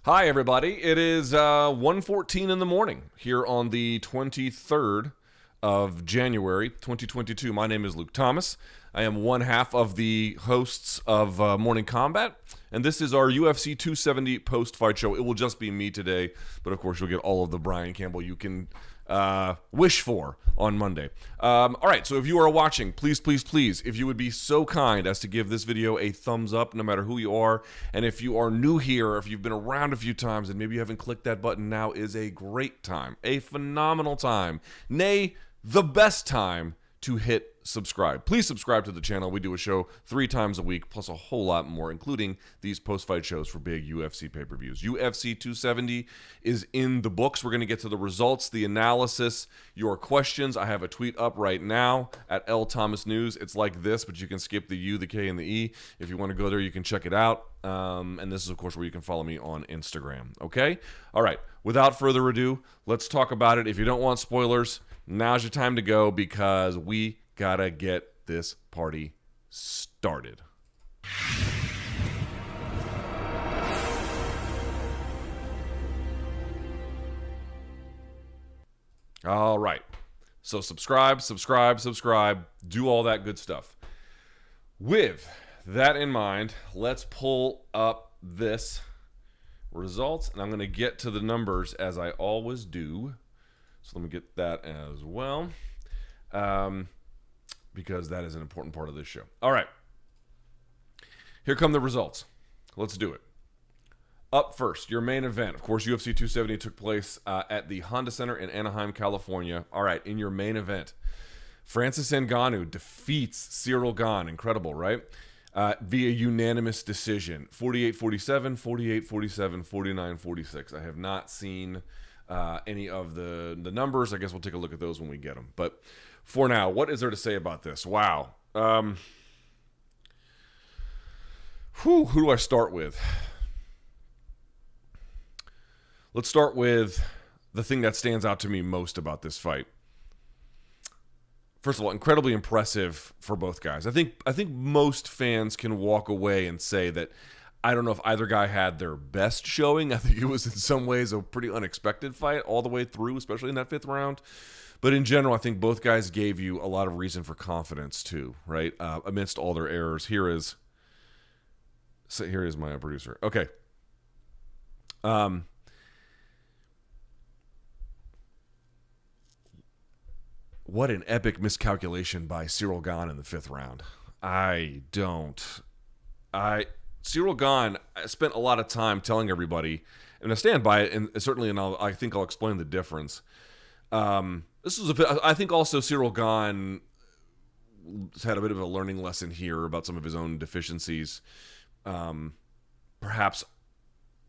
Hi, everybody. It is 1:14 in the morning here on the 23rd of January, 2022. My name is Luke Thomas. I am one half of the hosts of Morning Kombat, and this is our UFC 270 post-fight show. It will just be me today, but of course you'll get all of the Brian Campbell you can wish for on Monday. All right, so if you are watching, please, if you would be so kind as to give this video a thumbs up, no matter who you are. And if you are new here, or if you've been around a few times and maybe you haven't clicked that button, now is a great time, a phenomenal time, nay, the best time to hit subscribe. Please subscribe to the channel. We do a show 3 times a week, plus a whole lot more, including these post-fight shows for big UFC pay-per-views. UFC 270 is in the books. We're going to get to the results, the analysis, your questions. I have a tweet up right now at L Thomas News. It's like this, but you can skip the U, the K, and the E. If you want to go there, you can check it out. And this is, of course, where you can follow me on Instagram. Okay? All right. Without further ado, let's talk about it. If you don't want spoilers, now's your time to go, because we gotta get this party started. All right. So subscribe, do all that good stuff. With that in mind, let's pull up this results, and I'm going to get to the numbers as I always do. So let me get that as well, because that is an important part of this show. All right. Here come the results. Let's do it. Up first, your main event. Of course, UFC 270 took place at the Honda Center in Anaheim, California. All right, in your main event, Francis Ngannou defeats Ciryl Gane. Incredible, right? Via unanimous decision. 48-47, 48-47, 49-46. I have not seen any of the numbers. I guess we'll take a look at those when we get them. But for now, what is there to say about this? Wow. Who do I start with? Let's start with the thing that stands out to me most about this fight. First of all, incredibly impressive for both guys. I think most fans can walk away and say that I don't know if either guy had their best showing. I think it was in some ways a pretty unexpected fight all the way through, especially in that 5th round. But in general, I think both guys gave you a lot of reason for confidence too, right? Amidst all their errors. Here is my producer. Okay. What an epic miscalculation by Ciryl Gane in the 5th round. Ciryl Gane, I spent a lot of time telling everybody, and I stand by it, and certainly, I think I'll explain the difference. I think also Ciryl Gane had a bit of a learning lesson here about some of his own deficiencies, perhaps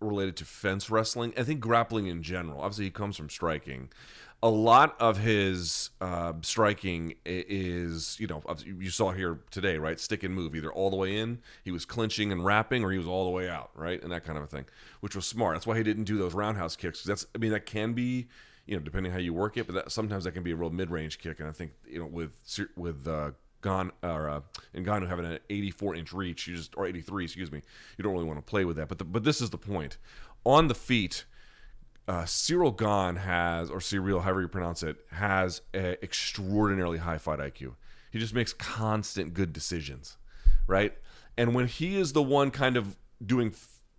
related to fence wrestling. I think grappling in general. Obviously, he comes from striking. A lot of his striking is, you saw here today, right? Stick and move, either all the way in, he was clinching and wrapping, or he was all the way out, right? And that kind of a thing, which was smart. That's why he didn't do those roundhouse kicks. That can be, depending how you work it, but sometimes that can be a real mid-range kick. And I think, with Ngannou having an 84-inch reach, or 83, excuse me, you don't really want to play with that. But this is the point. On the feet, Ciryl Gane has, or Ciryl, however you pronounce it, has an extraordinarily high fight IQ. He just makes constant good decisions, right? And when he is the one kind of doing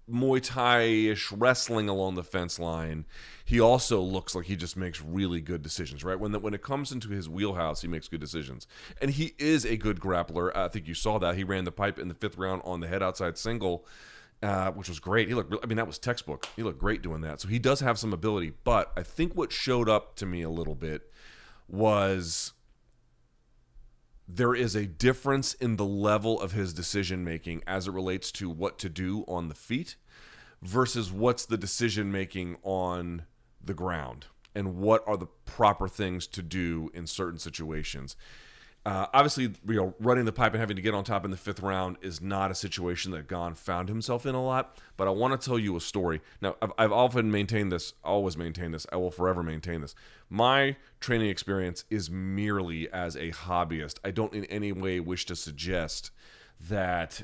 Muay Thai-ish wrestling along the fence line, he also looks like he just makes really good decisions, right? When it comes into his wheelhouse, he makes good decisions. And he is a good grappler. I think you saw that. He ran the pipe in the 5th round on the head outside single, which was great. That was textbook. He looked great doing that. So he does have some ability. But I think what showed up to me a little bit was there is a difference in the level of his decision-making as it relates to what to do on the feet versus what's the decision-making on the ground and what are the proper things to do in certain situations. Obviously, running the pipe and having to get on top in the 5th round is not a situation that Gane found himself in a lot. But I want to tell you a story. Now, I've often maintained this, always maintained this. I will forever maintain this. My training experience is merely as a hobbyist. I don't in any way wish to suggest that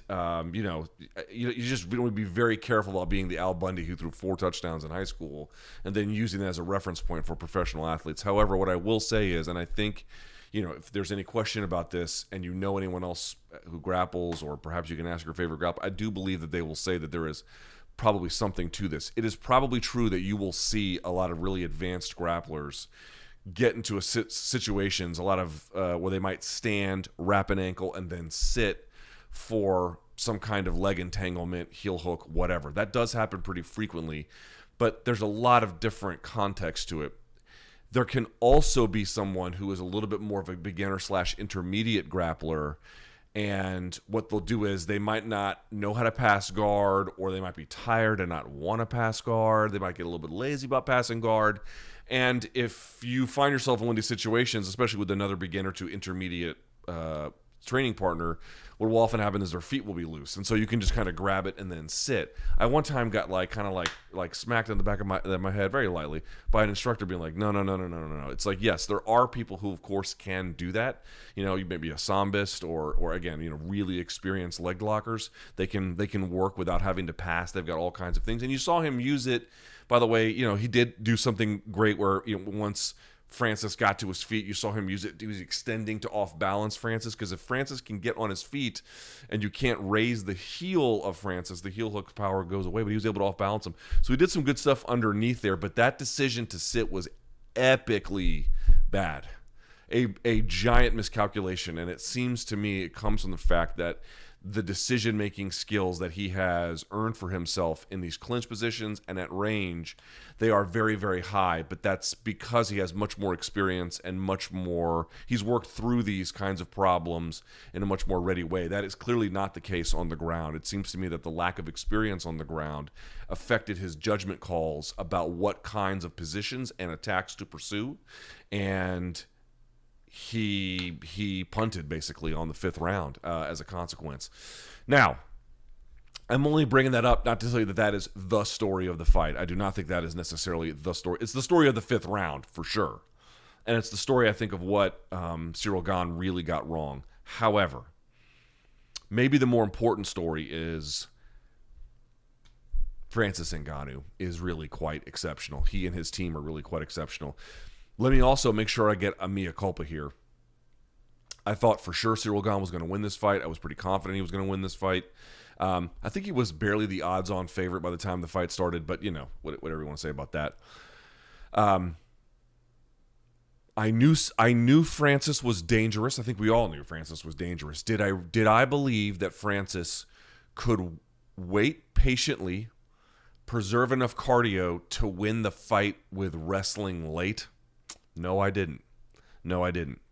you just want to be very careful about being the Al Bundy who threw 4 touchdowns in high school and then using that as a reference point for professional athletes. However, what I will say is, and I think, if there's any question about this and anyone else who grapples, or perhaps you can ask your favorite grappler, I do believe that they will say that there is probably something to this. It is probably true that you will see a lot of really advanced grapplers get into situations, a lot of where they might stand, wrap an ankle, and then sit for some kind of leg entanglement, heel hook, whatever. That does happen pretty frequently, but there's a lot of different context to it. There can also be someone who is a little bit more of a beginner/intermediate grappler, and what they'll do is they might not know how to pass guard, or they might be tired and not want to pass guard. They might get a little bit lazy about passing guard. And if you find yourself in one of these situations, especially with another beginner to intermediate training partner, what will often happen is their feet will be loose, and so you can just kind of grab it and then sit. I one time got kind of smacked on the back of my head very lightly by an instructor being like, no. It's like, yes, there are people who of course can do that. You may be a sambist or again, really experienced leg blockers. They can work without having to pass. They've got all kinds of things, and you saw him use it. By the way, he did do something great where once Francis got to his feet, you saw him use it. He was extending to off-balance Francis, because if Francis can get on his feet and you can't raise the heel of Francis, the heel hook power goes away, but he was able to off-balance him. So he did some good stuff underneath there, but that decision to sit was epically bad. A giant miscalculation, and it seems to me it comes from the fact that the decision-making skills that he has earned for himself in these clinch positions and at range, they are very, very high, but that's because he has much more experience and he's worked through these kinds of problems in a much more ready way. That is clearly not the case on the ground. It seems to me that the lack of experience on the ground affected his judgment calls about what kinds of positions and attacks to pursue, and he punted basically on the 5th round as a consequence. Now, I'm only bringing that up not to tell you that is the story of the fight. I do not think that is necessarily the story. It's the story of the 5th round for sure, and it's the story, I think, of what Ciryl Gane really got wrong. However, maybe the more important story is Francis Ngannou is really quite exceptional. He and his team are really quite exceptional. Let me also make sure I get a mea culpa here. I thought for sure Ciryl Gane was going to win this fight. I was pretty confident he was going to win this fight. I think he was barely the odds-on favorite by the time the fight started, but whatever you want to say about that. I knew Francis was dangerous. I think we all knew Francis was dangerous. Did I believe that Francis could wait patiently, preserve enough cardio to win the fight with wrestling late? No, I didn't.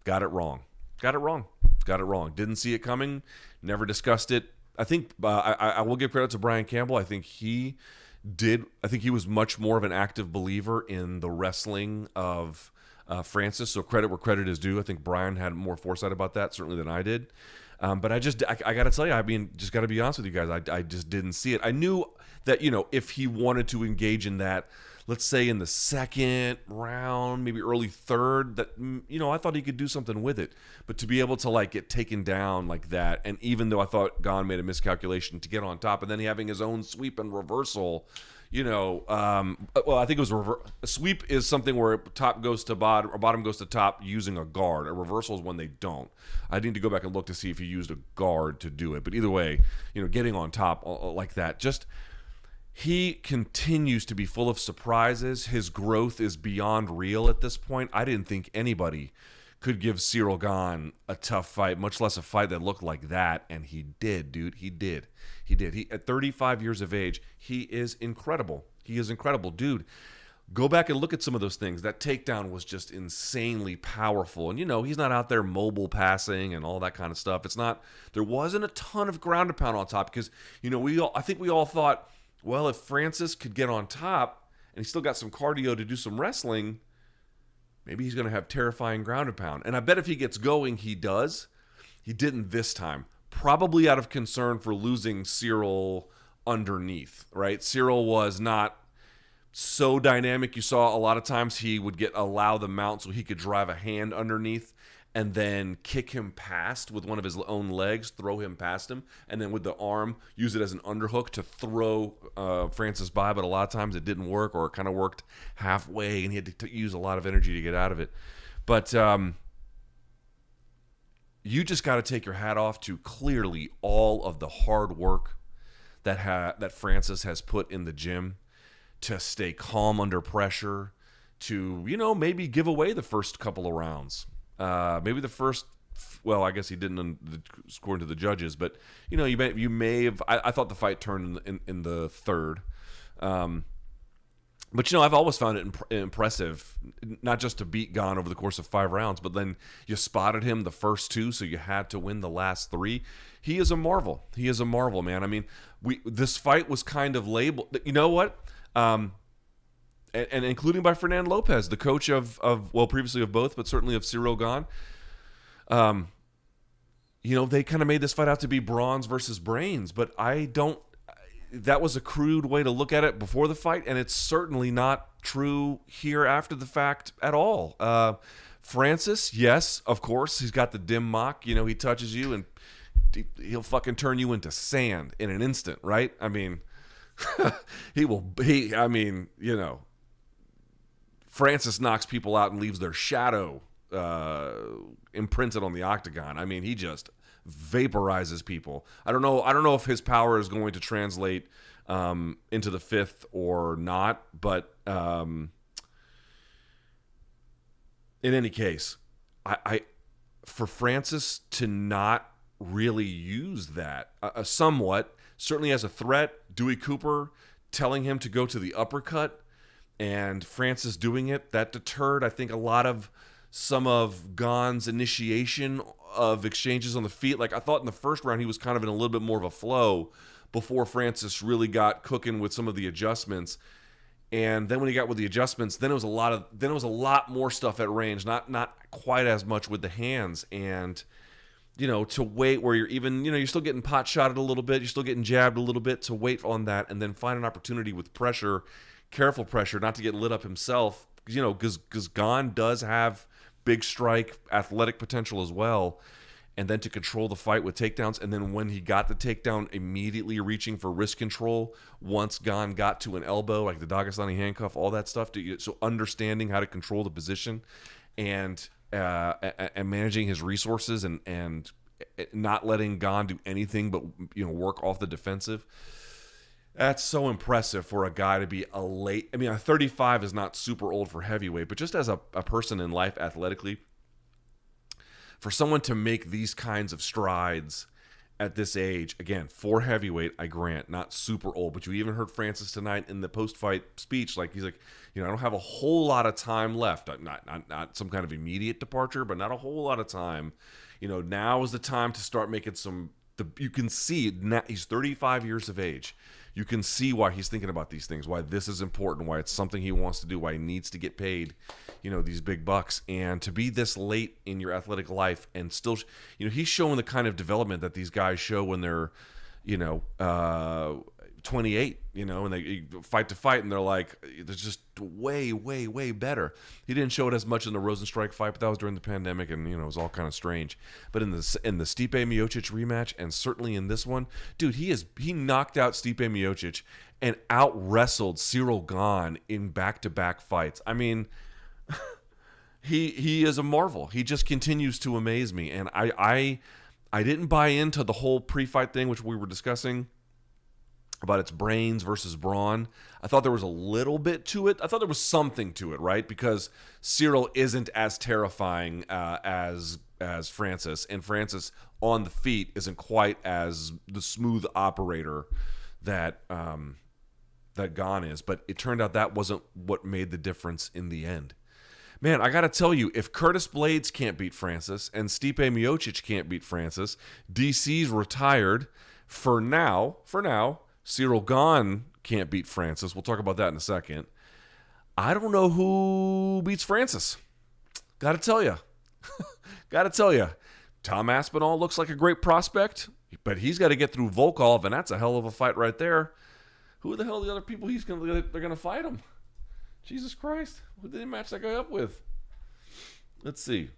Got it wrong. Didn't see it coming. Never discussed it. I think I will give credit to Brian Campbell. I think he was much more of an active believer in the wrestling of Francis. So credit where credit is due. I think Brian had more foresight about that certainly than I did. But I got to tell you, just got to be honest with you guys. I just didn't see it. I knew that, if he wanted to engage in that, let's say in the 2nd round, maybe early 3rd, that, I thought he could do something with it. But to be able to get taken down like that, and even though I thought Gane made a miscalculation to get on top, and then having his own sweep and reversal, well, I think it was a sweep is something where top goes to bottom or bottom goes to top using a guard. A reversal is when they don't. I need to go back and look to see if he used a guard to do it. But either way, getting on top like that, he continues to be full of surprises. His growth is beyond real at this point. I didn't think anybody could give Ciryl Gane a tough fight, much less a fight that looked like that, and he did, dude. He did. At 35 years of age, he is incredible. Dude. Go back and look at some of those things. That takedown was just insanely powerful. And, he's not out there mobile passing and all that kind of stuff. There wasn't a ton of ground and pound on top because, I think we all thought, well, if Francis could get on top and he's still got some cardio to do some wrestling, maybe he's going to have terrifying ground and pound. And I bet if he gets going, he does. He didn't this time. Probably out of concern for losing Ciryl underneath, right? Ciryl was not so dynamic. You saw a lot of times he would allow the mount so he could drive a hand underneath and then kick him past with one of his own legs, throw him past him, and then with the arm, use it as an underhook to throw Francis by. But a lot of times it didn't work, or it kind of worked halfway, and he had to use a lot of energy to get out of it. But you just got to take your hat off to clearly all of the hard work that Francis has put in the gym to stay calm under pressure, to, maybe give away the first couple of rounds. Maybe the first, well, I guess he didn't according to the judges, but, you may have, I thought the fight turned in the third. But, I've always found it impressive, not just to beat Gane over the course of 5 rounds, but then you spotted him the first 2, so you had to win the last 3. He is a marvel. He is a marvel, man. I mean, this fight was kind of labeled, you know what? And including by Fernando Lopez, the coach of previously of both, but certainly of Ciryl Gane. They kind of made this fight out to be bronze versus brains, but that was a crude way to look at it before the fight, and it's certainly not true here after the fact at all. Francis, yes, of course, he's got the dim mock. He touches you and he'll fucking turn you into sand in an instant, right? I mean, Francis knocks people out and leaves their shadow imprinted on the octagon. I mean, he just vaporizes people. I don't know if his power is going to translate into the 5th or not, but in any case, I for Francis to not really use that somewhat, certainly as a threat, Dewey Cooper telling him to go to the uppercut and Francis doing it, that deterred, I think, some of Gane's initiation of exchanges on the feet. Like, I thought in the first round he was kind of in a little bit more of a flow before Francis really got cooking with some of the adjustments. And then when he got with the adjustments, then it was a lot more stuff at range, not quite as much with the hands. And to wait where you're even, you're still getting pot shotted a little bit, you're still getting jabbed a little bit, to wait on that and then find an opportunity with pressure, careful pressure, not to get lit up himself, because Gane does have big strike, athletic potential as well, and then to control the fight with takedowns. And then when he got the takedown, immediately reaching for wrist control once Gane got to an elbow, like the Dagestani handcuff, all that stuff. So understanding how to control the position and managing his resources and not letting Gane do anything but work off the defensive. That's so impressive for a guy to be a 35 is not super old for heavyweight, but just as a person in life athletically, for someone to make these kinds of strides at this age, again, for heavyweight, I grant, not super old, but you even heard Francis tonight in the post-fight speech, like he's like, I don't have a whole lot of time left, not some kind of immediate departure, but not a whole lot of time. Now is the time to start making you can see now he's 35 years of age. You can see why he's thinking about these things, why this is important, why it's something he wants to do, why he needs to get paid, these big bucks. And to be this late in your athletic life and still, he's showing the kind of development that these guys show when they're, 28, and they fight to fight, and they're like, they're just way, way, way better. He didn't show it as much in the Rosenstrike fight, but that was during the pandemic, and it was all kind of strange. But in the Stipe Miocic rematch, and certainly in this one, dude, he knocked out Stipe Miocic and out wrestled Ciryl Gane in back-to-back fights. I mean, he is a marvel. He just continues to amaze me, and I didn't buy into the whole pre-fight thing, which we were discussing, about its brains versus brawn. I thought there was a little bit to it. I thought there was something to it, right? Because Ciryl isn't as terrifying as Francis, and Francis on the feet isn't quite as the smooth operator that Gane is. But it turned out that wasn't what made the difference in the end. Man, I got to tell you, if Curtis Blades can't beat Francis and Stipe Miocic can't beat Francis, DC's retired for now. Ciryl Gane can't beat Francis. We'll talk about that in a second. I don't know who beats Francis. Got to tell you. Tom Aspinall looks like a great prospect, but he's got to get through Volkov, and that's a hell of a fight right there. Who the hell are the other people they're going to fight him? Jesus Christ. Who did they match that guy up with? Let's see.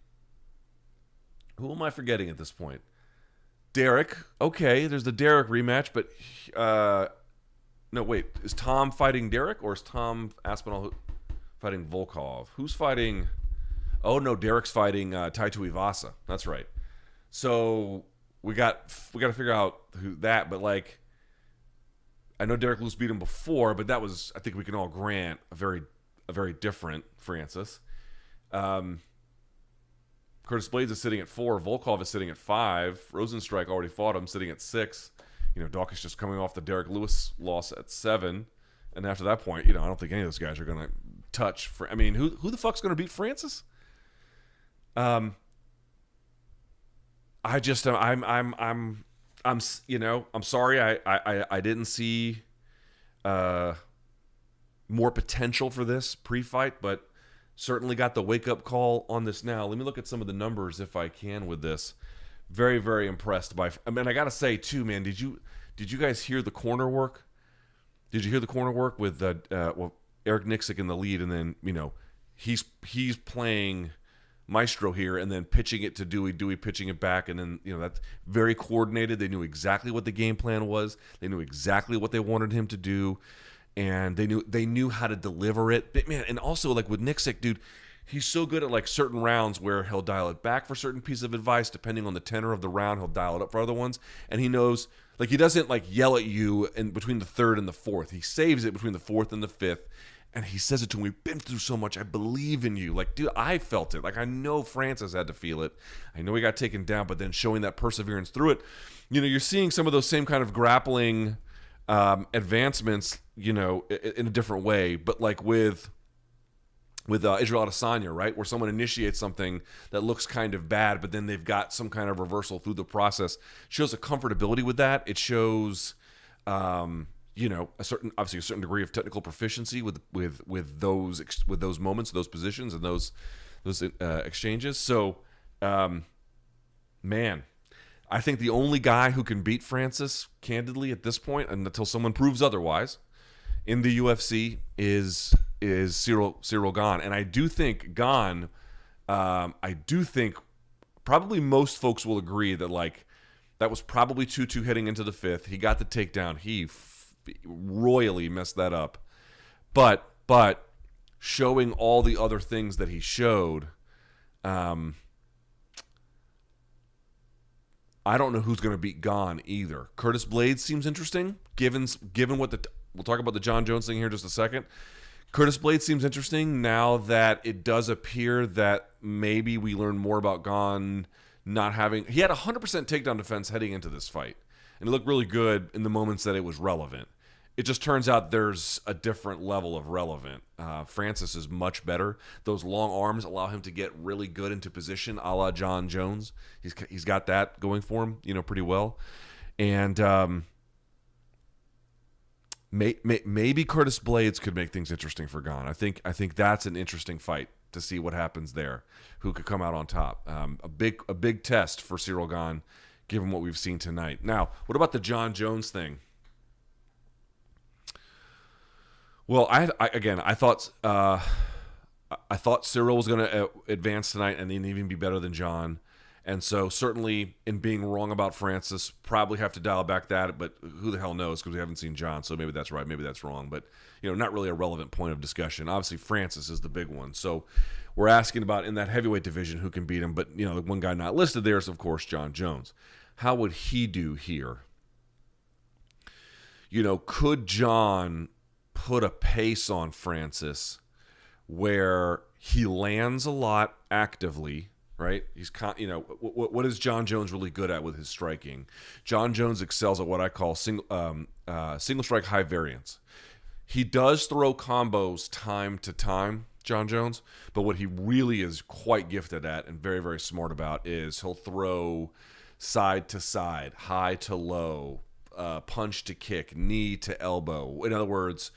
Who am I forgetting at this point? Derek. Okay, there's the Derek rematch, but no, wait. Is Tom fighting Derek, or is Tom Aspinall fighting Volkov? Who's fighting? Oh no, Derek's fighting Tai Tuivasa. That's right. So we got to figure out who that. But like, I know Derek Lewis beat him before, but that was, I think we can all grant, a very different Francis. Curtis Blades is sitting at 4. Volkov is sitting at 5. Rosenstrike already fought him, sitting at 6. Dawkins just coming off the Derek Lewis loss at 7. And after that point, I don't think any of those guys are going to touch. Who the fuck's going to beat Francis? I'm sorry I didn't see more potential for this pre-fight, but certainly got the wake-up call on this now. Let me look at some of the numbers if I can with this. Very, very impressed by. I got to say too, man. Did you guys hear the corner work? Did you hear the corner work with Eric Nixick in the lead, and then he's playing maestro here, and then pitching it to Dewey pitching it back, and then that's very coordinated. They knew exactly what the game plan was. They knew exactly what they wanted him to do. And they knew how to deliver it. But man, and also like with Nixick, dude, he's so good at like certain rounds where he'll dial it back for certain pieces of advice depending on the tenor of the round. He'll dial it up for other ones, and he knows, like, he doesn't like yell at you in between the 3rd and the 4th. He saves it between the 4th and the 5th, and he says it to him. We've been through so much. I believe in you. Like, dude, I felt it. Like, I know Francis had to feel it. I know he got taken down, but then showing that perseverance through it. You're seeing some of those same kind of grappling advancements, in a different way, but like with Israel Adesanya, right, where someone initiates something that looks kind of bad, but then they've got some kind of reversal through the process. Shows a comfortability with that. It shows, a certain degree of technical proficiency with those moments, those positions, and those exchanges. So, man. I think the only guy who can beat Francis, candidly, at this point, and until someone proves otherwise, in the UFC is Ciryl Gane. And I do think Gane, probably most folks will agree that, like, that was probably 2-2 heading into the 5th. He got the takedown. He royally messed that up. But showing all the other things that he showed, I don't know who's going to beat Gane either. Curtis Blades seems interesting, given what we'll talk about the John Jones thing here in just a second. Curtis Blades seems interesting now that it does appear that maybe we learn more about Gane not having. He had 100% takedown defense heading into this fight, and it looked really good in the moments that it was relevant. It just turns out there's a different level of relevant. Francis is much better. Those long arms allow him to get really good into position, a la John Jones. He's got that going for him, pretty well. And maybe Curtis Blades could make things interesting for Gane. I think that's an interesting fight to see what happens there. Who could come out on top? A big test for Ciryl Gane, given what we've seen tonight. Now, what about the John Jones thing? Well, I thought Ciryl was going to advance tonight and then even be better than John, and so certainly in being wrong about Francis, probably have to dial back that. But who the hell knows, because we haven't seen John, so maybe that's right, maybe that's wrong. But not really a relevant point of discussion. Obviously, Francis is the big one. So we're asking about in that heavyweight division who can beat him. But the one guy not listed there is of course John Jones. How would he do here? Could John put a pace on Francis where he lands a lot actively, right? He's what is John Jones really good at with his striking? John Jones excels at what I call single strike high variance. He does throw combos time to time, John Jones, but what he really is quite gifted at and very, very smart about is he'll throw side to side, high to low, punch to kick, knee to elbow. In other words,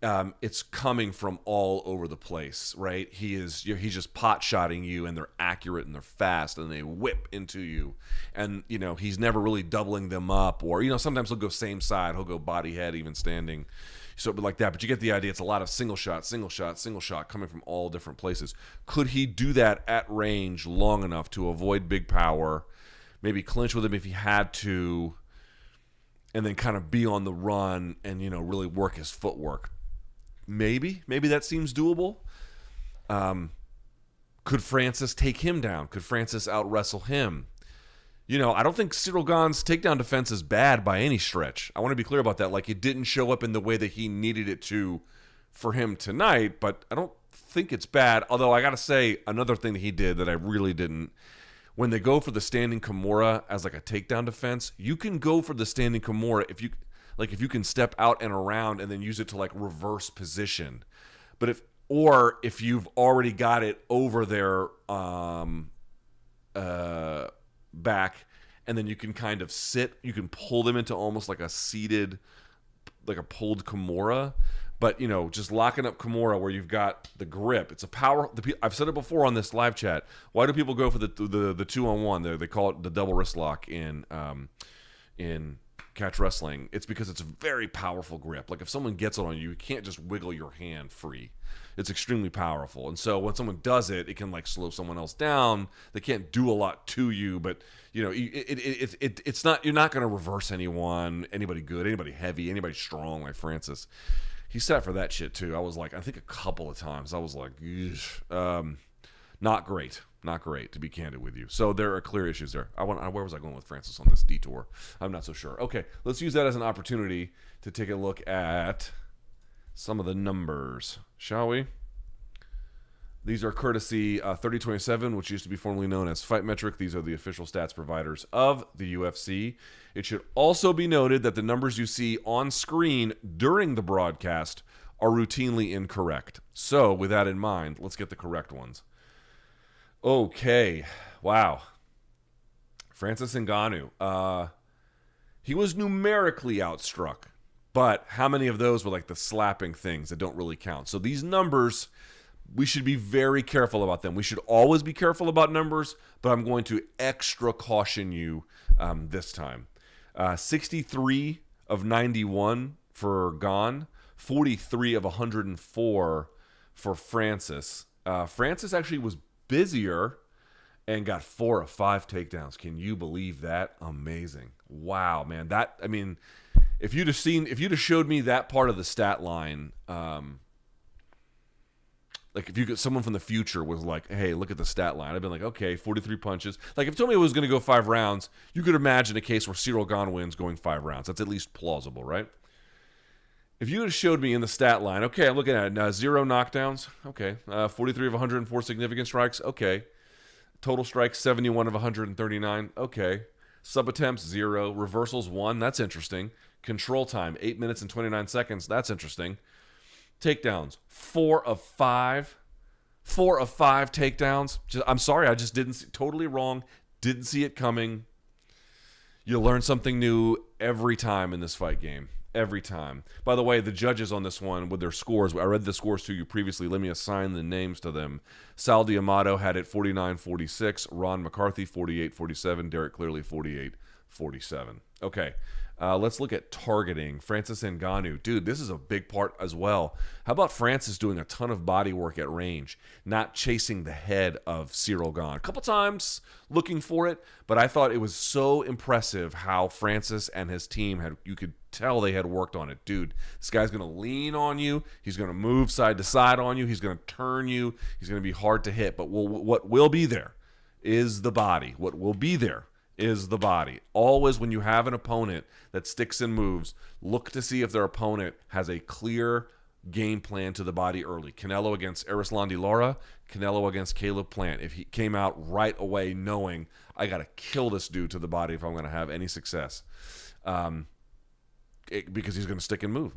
it's coming from all over the place, right? He's just pot shotting you, and they're accurate and they're fast, and they whip into you, and he's never really doubling them up, or sometimes he'll go same side, he'll go body head even standing, so like that. But you get the idea. It's a lot of single shot coming from all different places. Could he do that at range long enough to avoid big power, maybe clinch with him if he had to, and then kind of be on the run and really work his footwork? Maybe that seems doable. Could Francis take him down? Could Francis out wrestle him? I don't think Ciryl Gane's takedown defense is bad by any stretch. I want to be clear about that. Like, it didn't show up in the way that he needed it to for him tonight, but I don't think it's bad. Although I got to say, another thing that he did that I really didn't, when they go for the standing Kimura as like a takedown defense, you can go for the standing Kimura if you can step out and around and then use it to like reverse position. But if you've already got it over their back, and then you can kind of you can pull them into almost like a seated, like a pulled Kimura. But just locking up Kimura where you've got the grip, it's a power. I've said it before on this live chat. Why do people go for the 2-on-1? They call it the double wrist lock in catch wrestling. It's because it's a very powerful grip. Like, if someone gets it on you, you can't just wiggle your hand free. It's extremely powerful. And so when someone does it, it can like slow someone else down. They can't do a lot to you, but it's not, you're not going to reverse anybody good, anybody heavy, anybody strong like Francis. He sat for that shit too. I was like, I think a couple of times I was like, not great, to be candid with you. So there are clear issues there. Where was I going with Francis on this detour? I'm not so sure. Okay, let's use that as an opportunity to take a look at some of the numbers, shall we? These are courtesy 3027, which used to be formerly known as Fight Metric. These are the official stats providers of the UFC. It should also be noted that the numbers you see on screen during the broadcast are routinely incorrect. So with that in mind, let's get the correct ones. Okay, wow. Francis Ngannou. He was numerically outstruck, but how many of those were like the slapping things that don't really count? So these numbers, we should be very careful about them. We should always be careful about numbers, but I'm going to extra caution you this time. 63 of 91 for Gane, 43 of 104 for Francis. Francis actually was busier and got 4 of 5 takedowns. Can you believe that? Amazing. Wow, man. If you'd have showed me that part of the stat line, like if someone from the future was like, hey, look at the stat line, I'd been like, okay, 43 punches. Like, if you told me it was going to go 5 rounds, you could imagine a case where Ciryl Gane wins going 5 rounds. That's at least plausible, right? If you had showed me in the stat line, okay, I'm looking at it, 0 knockdowns, okay, 43 of 104 significant strikes, okay, total strikes 71 of 139, okay, sub attempts 0, reversals 1, that's interesting, control time 8 minutes and 29 seconds, that's interesting, takedowns 4 of 5 takedowns. I'm sorry, I just didn't see, totally wrong, didn't see it coming. You learn something new every time in this fight game. Every time. By the way, the judges on this one with their scores, I read the scores to you previously. Let me assign the names to them. Sal D'Amato had it 49-46. Ron McCarthy 48-47. Derek Clearly 48-47. Okay. Let's look at targeting. Francis Ngannou. Dude, this is a big part as well. How about Francis doing a ton of body work at range, not chasing the head of Ciryl Gane? A couple times looking for it, but I thought it was so impressive how Francis and his team you could tell they had worked on it. Dude, this guy's going to lean on you. He's going to move side to side on you. He's going to turn you. He's going to be hard to hit. But what will be there is the body. What will be there is the body. Always when you have an opponent that sticks and moves, look to see if their opponent has a clear game plan to the body early. Canelo against Erislandy Lara, Canelo against Caleb Plant. If he came out right away knowing, I got to kill this dude to the body if I'm going to have any success. Because he's going to stick and move.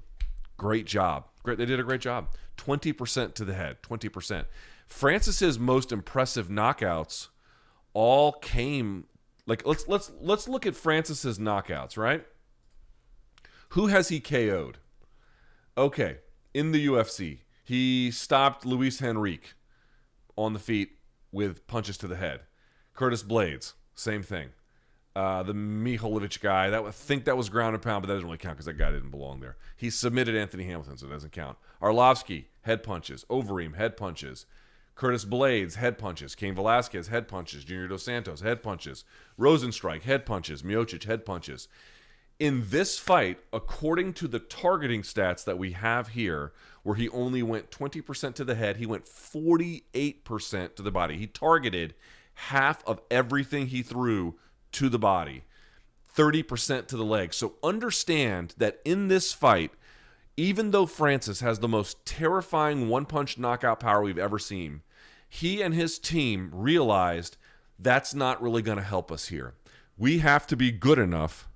Great job. Great. They did a great job. 20% to the head. 20%. Francis's most impressive knockouts all came. Like, let's look at Francis's knockouts, right? Who has he KO'd? Okay, in the UFC. He stopped Luis Henrique on the feet with punches to the head. Curtis Blades, same thing. The Mihalovic guy, I think that was ground and pound, but that doesn't really count because that guy didn't belong there. He submitted Anthony Hamilton, so it doesn't count. Arlovsky, head punches. Overeem, head punches. Curtis Blades, head punches. Cain Velasquez, head punches. Junior Dos Santos, head punches. Rosenstrike, head punches. Miocic, head punches. In this fight, according to the targeting stats that we have here, where he only went 20% to the head, he went 48% to the body. He targeted half of everything he threw to the body, 30% to the leg. So understand that in this fight, even though Francis has the most terrifying one-punch knockout power we've ever seen, he and his team realized that's not really going to help us here. We have to be good enough.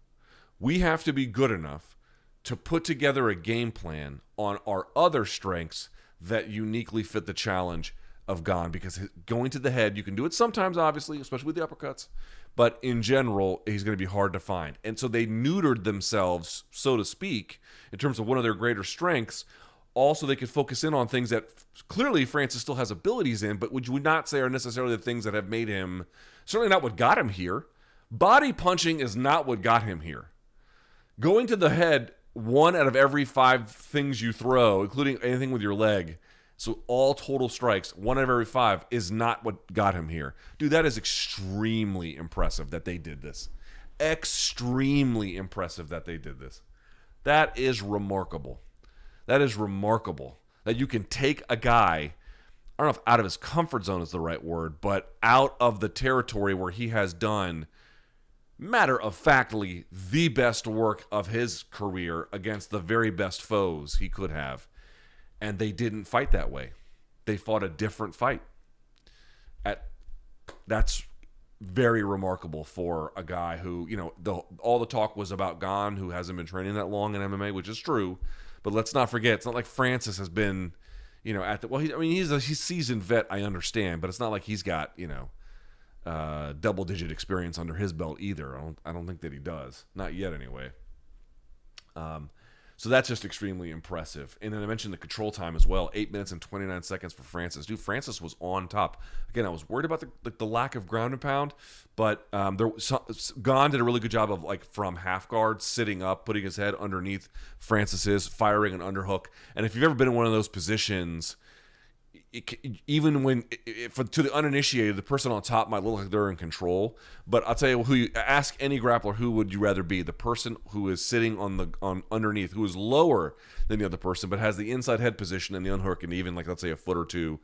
We have to be good enough to put together a game plan on our other strengths that uniquely fit the challenge of Gane, because going to the head, you can do it sometimes, obviously, especially with the uppercuts, but in general, he's going to be hard to find. And so they neutered themselves, so to speak, in terms of one of their greater strengths. Also, they could focus in on things that clearly Francis still has abilities in, but would you not say are necessarily the things that have made him, certainly not what got him here. Body punching is not what got him here. Going to the head, 1 out of every 5 things you throw, including anything with your leg, so all total strikes, 1 out of every 5, is not what got him here. Dude, that is extremely impressive that they did this. Extremely impressive that they did this. That is remarkable. That is remarkable. That you can take a guy, I don't know if out of his comfort zone is the right word, but out of the territory where he has done, matter-of-factly, the best work of his career against the very best foes he could have. And they didn't fight that way. They fought a different fight. That's very remarkable for a guy who, all the talk was about Gane, who hasn't been training that long in MMA, which is true. But let's not forget, it's not like Francis has been, he's a seasoned vet, I understand, but it's not like he's got, double-digit experience under his belt either. I don't think that he does. Not yet, anyway. So that's just extremely impressive. And then I mentioned the control time as well. 8 minutes and 29 seconds for Francis. Dude, Francis was on top. Again, I was worried about the lack of ground and pound, but Gane did a really good job of, from half guard, sitting up, putting his head underneath Francis's, firing an underhook. And if you've ever been in one of those positions, even when, to the uninitiated, the person on top might look like they're in control. But I'll tell you, ask any grappler, who would you rather be? The person who is sitting on underneath, who is lower than the other person, but has the inside head position and the unhook, and even let's say a foot or two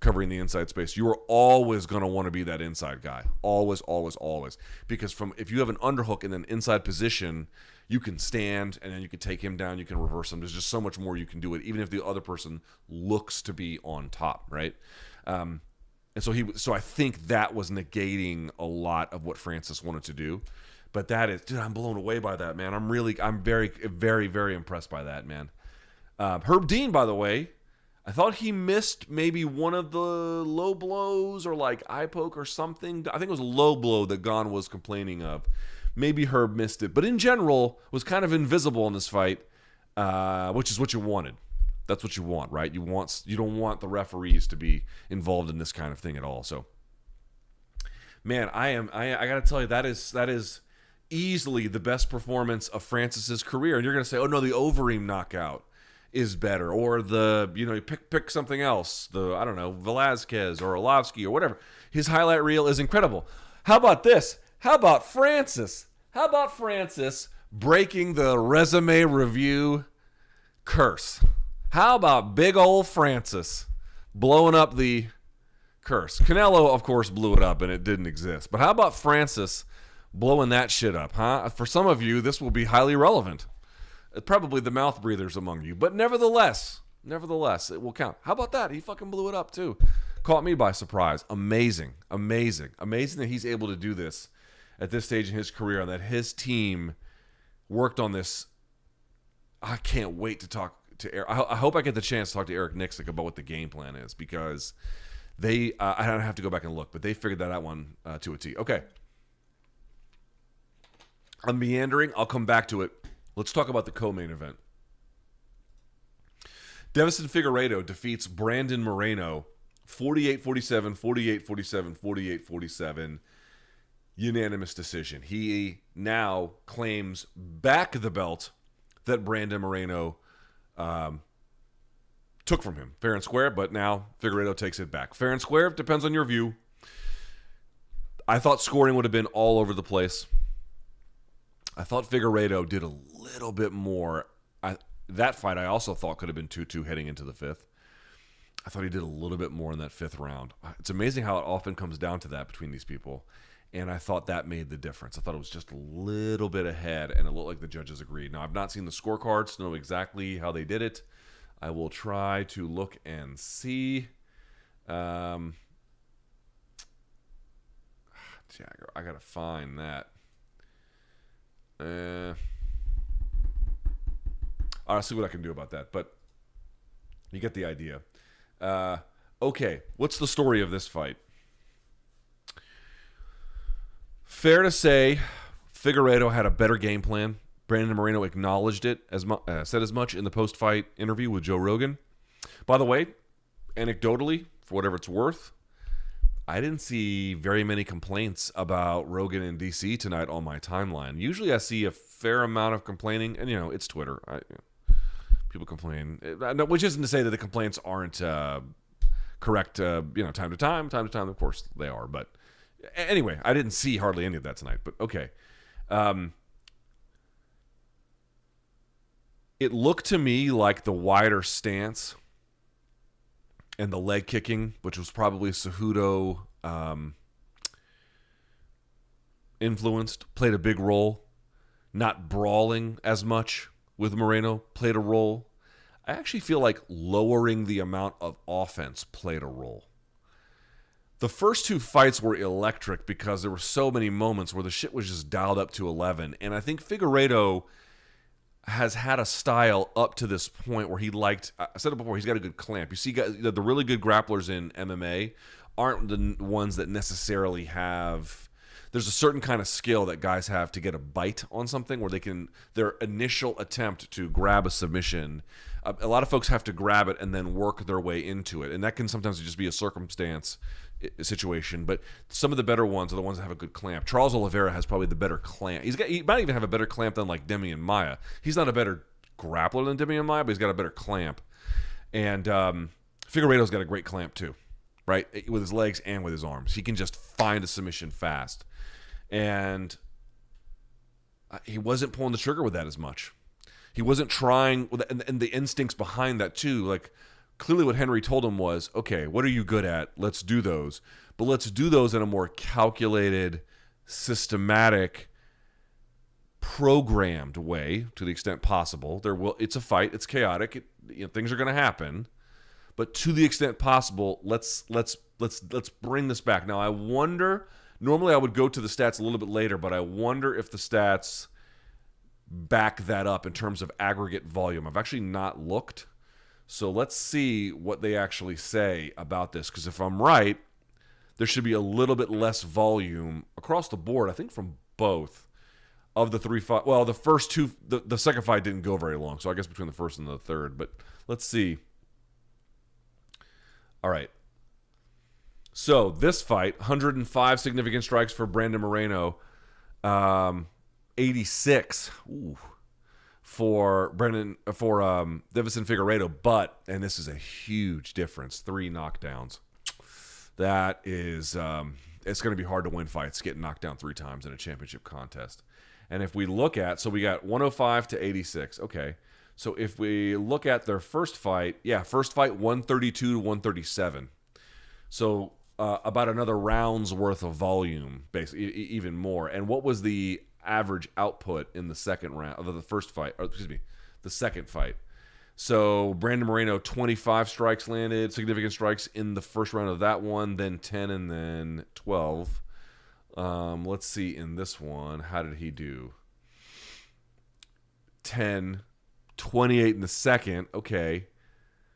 covering the inside space. You are always going to want to be that inside guy. Always, always, always. Because if you have an underhook in an inside position, you can stand, and then you can take him down, you can reverse him. There's just so much more you can do with it, even if the other person looks to be on top, right? And so I think that was negating a lot of what Francis wanted to do. But that is, dude, I'm blown away by that, man. I'm very, very, very impressed by that, man. Herb Dean, by the way, I thought he missed maybe one of the low blows or eye poke or something. I think it was a low blow that Gane was complaining of. Maybe Herb missed it, but in general was kind of invisible in this fight, which is what you wanted. That's what you want, right? You don't want the referees to be involved in this kind of thing at all. So, man, I got to tell you, that is easily the best performance of Francis's career. And you're going to say, oh no, the Overeem knockout is better, or pick something else, I don't know, Velasquez or Arlovsky or whatever. His highlight reel is incredible. How about this? How about Francis? How about Francis breaking the resume review curse? How about big old Francis blowing up the curse? Canelo, of course, blew it up and it didn't exist. But how about Francis blowing that shit up, huh? For some of you, this will be highly relevant. Probably the mouth breathers among you. But nevertheless, it will count. How about that? He fucking blew it up too. Caught me by surprise. Amazing that he's able to do this at this stage in his career, and that his team worked on this. I can't wait to talk to Eric. I hope I get the chance to talk to Eric Nixick about what the game plan is, because I don't have to go back and look, but they figured that out one to a T. Okay. I'm meandering. I'll come back to it. Let's talk about the co-main event. Deiveson Figueiredo defeats Brandon Moreno 48-47, 48-47, 48-47. Unanimous decision. He now claims back the belt that Brandon Moreno took from him. Fair and square, but now Figueiredo takes it back. Fair and square, depends on your view. I thought scoring would have been all over the place. I thought Figueiredo did a little bit more. That fight I also thought could have been 2-2 heading into the fifth. I thought he did a little bit more in that fifth round. It's amazing how it often comes down to that between these people. And I thought that made the difference. I thought it was just a little bit ahead, and it looked like the judges agreed. Now, I've not seen the scorecards to know exactly how they did it. I will try to look and see. I got to find that. I'll see what I can do about that, but you get the idea. Okay, what's the story of this fight? Fair to say, Figueiredo had a better game plan. Brandon Moreno acknowledged it, said as much in the post-fight interview with Joe Rogan. By the way, anecdotally, for whatever it's worth, I didn't see very many complaints about Rogan and DC tonight on my timeline. Usually I see a fair amount of complaining, and, it's Twitter. People complain, which isn't to say that the complaints aren't correct, time to time. Time to time, of course, they are. But anyway, I didn't see hardly any of that tonight. But okay. It looked to me like the wider stance and the leg kicking, which was probably Cejudo influenced, played a big role. Not brawling as much with Moreno played a role. I actually feel like lowering the amount of offense played a role. The first two fights were electric because there were so many moments where the shit was just dialed up to 11. And I think Figueiredo has had a style up to this point where I said it before, he's got a good clamp. You see, the really good grapplers in MMA aren't the ones that necessarily have... There's a certain kind of skill that guys have to get a bite on something where their initial attempt to grab a submission, a lot of folks have to grab it and then work their way into it. And that can sometimes just be a circumstance situation. But some of the better ones are the ones that have a good clamp. Charles Oliveira has probably the better clamp. He might even have a better clamp than like Demian Maia. He's not a better grappler than Demian Maia, but he's got a better clamp. And Figueiredo's got a great clamp too, right? With his legs and with his arms. He can just find a submission fast. And he wasn't pulling the trigger with that as much. He wasn't trying, and the instincts behind that too. Like, clearly what Henry told him was, okay, what are you good at? Let's do those. But let's do those in a more calculated, systematic, programmed way to the extent possible. It's a fight. It's chaotic. Things are going to happen. But to the extent possible, let's bring this back. Now, I wonder... Normally I would go to the stats a little bit later, but I wonder if the stats back that up in terms of aggregate volume. I've actually not looked. So let's see what they actually say about this. Because if I'm right, there should be a little bit less volume across the board, I think from both of the three fights. Well, the first two, the second fight didn't go very long. So I guess between the first and the third. But let's see. All right. So this fight, 105 significant strikes for Brandon Moreno, 86 for Deiveson Figueiredo. But, and this is a huge difference, 3 knockdowns. That is, it's going to be hard to win fights getting knocked down 3 times in a championship contest. And if we look at, so we got 105 to 86. Okay. So if we look at their first fight, 132 to 137. So about another round's worth of volume, basically, even more. And what was the average output in the second round of the first fight? Or, excuse me, the second fight. So Brandon Moreno, 25 strikes landed, significant strikes in the first round of that one, then 10 and then 12. Let's see in this one, how did he do? 10, 28 in the second, okay.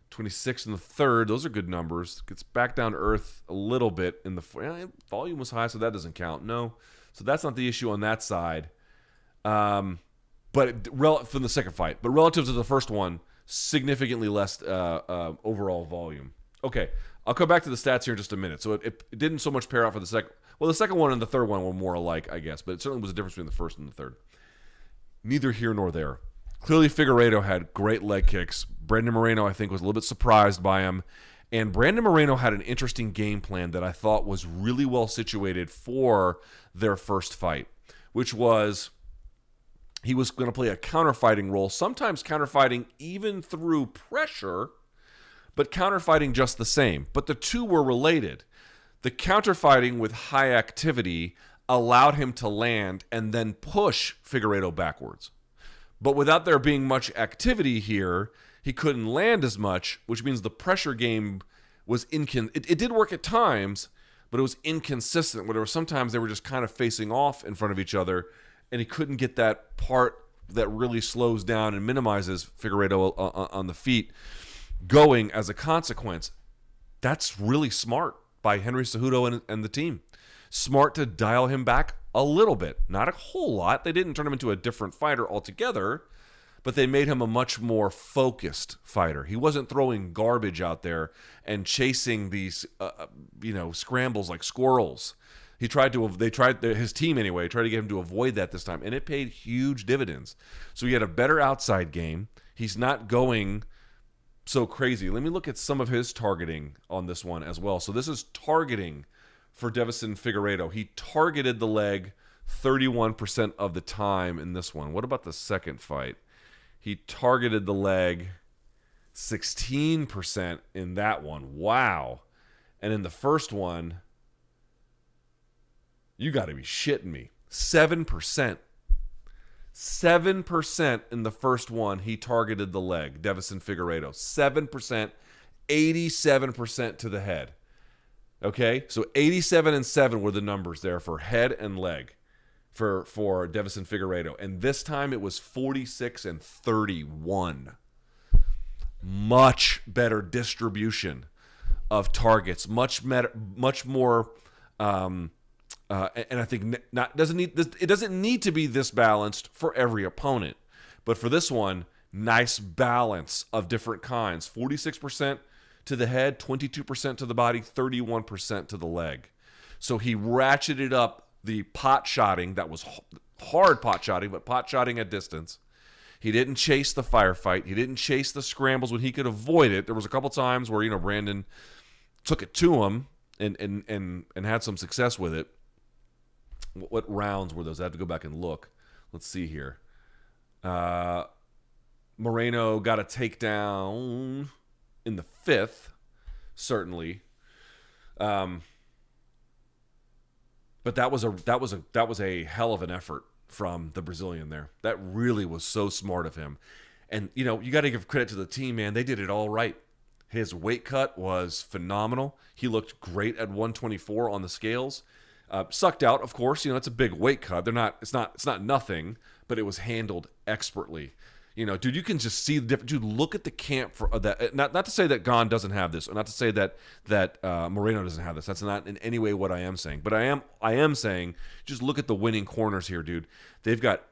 26 in the third. Those are good numbers. Gets back down to earth a little bit in the volume was high, so that doesn't count. No, so that's not the issue on that side. But from the second fight, but relative to the first one, significantly less overall volume. Okay, I'll come back to the stats here in just a minute. So it didn't so much pair out for the second. Well, the second one and the third one were more alike, I guess, but it certainly was a difference between the first and the third. Neither here nor there. Clearly, Figueiredo had great leg kicks. Brandon Moreno, I think, was a little bit surprised by him. And Brandon Moreno had an interesting game plan that I thought was really well situated for their first fight, which was he was going to play a counterfighting role, sometimes counterfighting even through pressure, but counterfighting just the same. But the two were related. The counterfighting with high activity allowed him to land and then push Figueiredo backwards. But without there being much activity here, he couldn't land as much, which means the pressure game was it did work at times, but it was inconsistent, where there were sometimes they were just kind of facing off in front of each other, and he couldn't get that part that really slows down and minimizes Figueiredo on the feet going as a consequence. That's really smart by Henry Cejudo and the team. Smart to dial him back a little bit. Not a whole lot. They didn't turn him into a different fighter altogether, but they made him a much more focused fighter. He wasn't throwing garbage out there and chasing these scrambles like squirrels. His team anyway, tried to get him to avoid that this time, and it paid huge dividends. So he had a better outside game. He's not going so crazy. Let me look at some of his targeting on this one as well. So this is targeting for Deiveson Figueiredo. He targeted the leg 31% of the time in this one. What about the second fight? He targeted the leg 16% in that one. Wow. And in the first one, you got to be shitting me. 7%. 7% in the first one, he targeted the leg, Deiveson Figueiredo. 7%, 87% to the head. Okay? So 87 and 7 were the numbers there for head and leg for Deiveson Figueiredo. And this time it was 46 and 31. Much better distribution of targets. Much more and I think it doesn't need to be this balanced for every opponent. But for this one, nice balance of different kinds. 46% to the head, 22% to the body, 31% to the leg. So he ratcheted up the pot shotting. That was hard pot shotting, but pot shotting at distance. He didn't chase the firefight. He didn't chase the scrambles when he could avoid it. There was a couple times where, Brandon took it to him and had some success with it. What rounds were those? I have to go back and look. Let's see here. Moreno got a takedown in the 5th, certainly. But that was a hell of an effort from the Brazilian there. That really was so smart of him. And you got to give credit to the team, man. They did it all right. His weight cut was phenomenal. He looked great at 124 on the scales. Sucked out, of course. It's a big weight cut. It's not nothing, but it was handled expertly. Dude, you can just see the difference. Dude, look at the camp for that. Not to say that Gane doesn't have this, or not to say that Moreno doesn't have this. That's not in any way what I am saying. But I am saying, just look at the winning corners here, dude.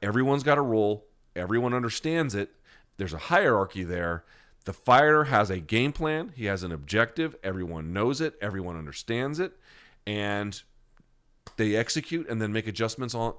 Everyone's got a role. Everyone understands it. There's a hierarchy there. The fighter has a game plan. He has an objective. Everyone knows it. Everyone understands it, and they execute and then make adjustments on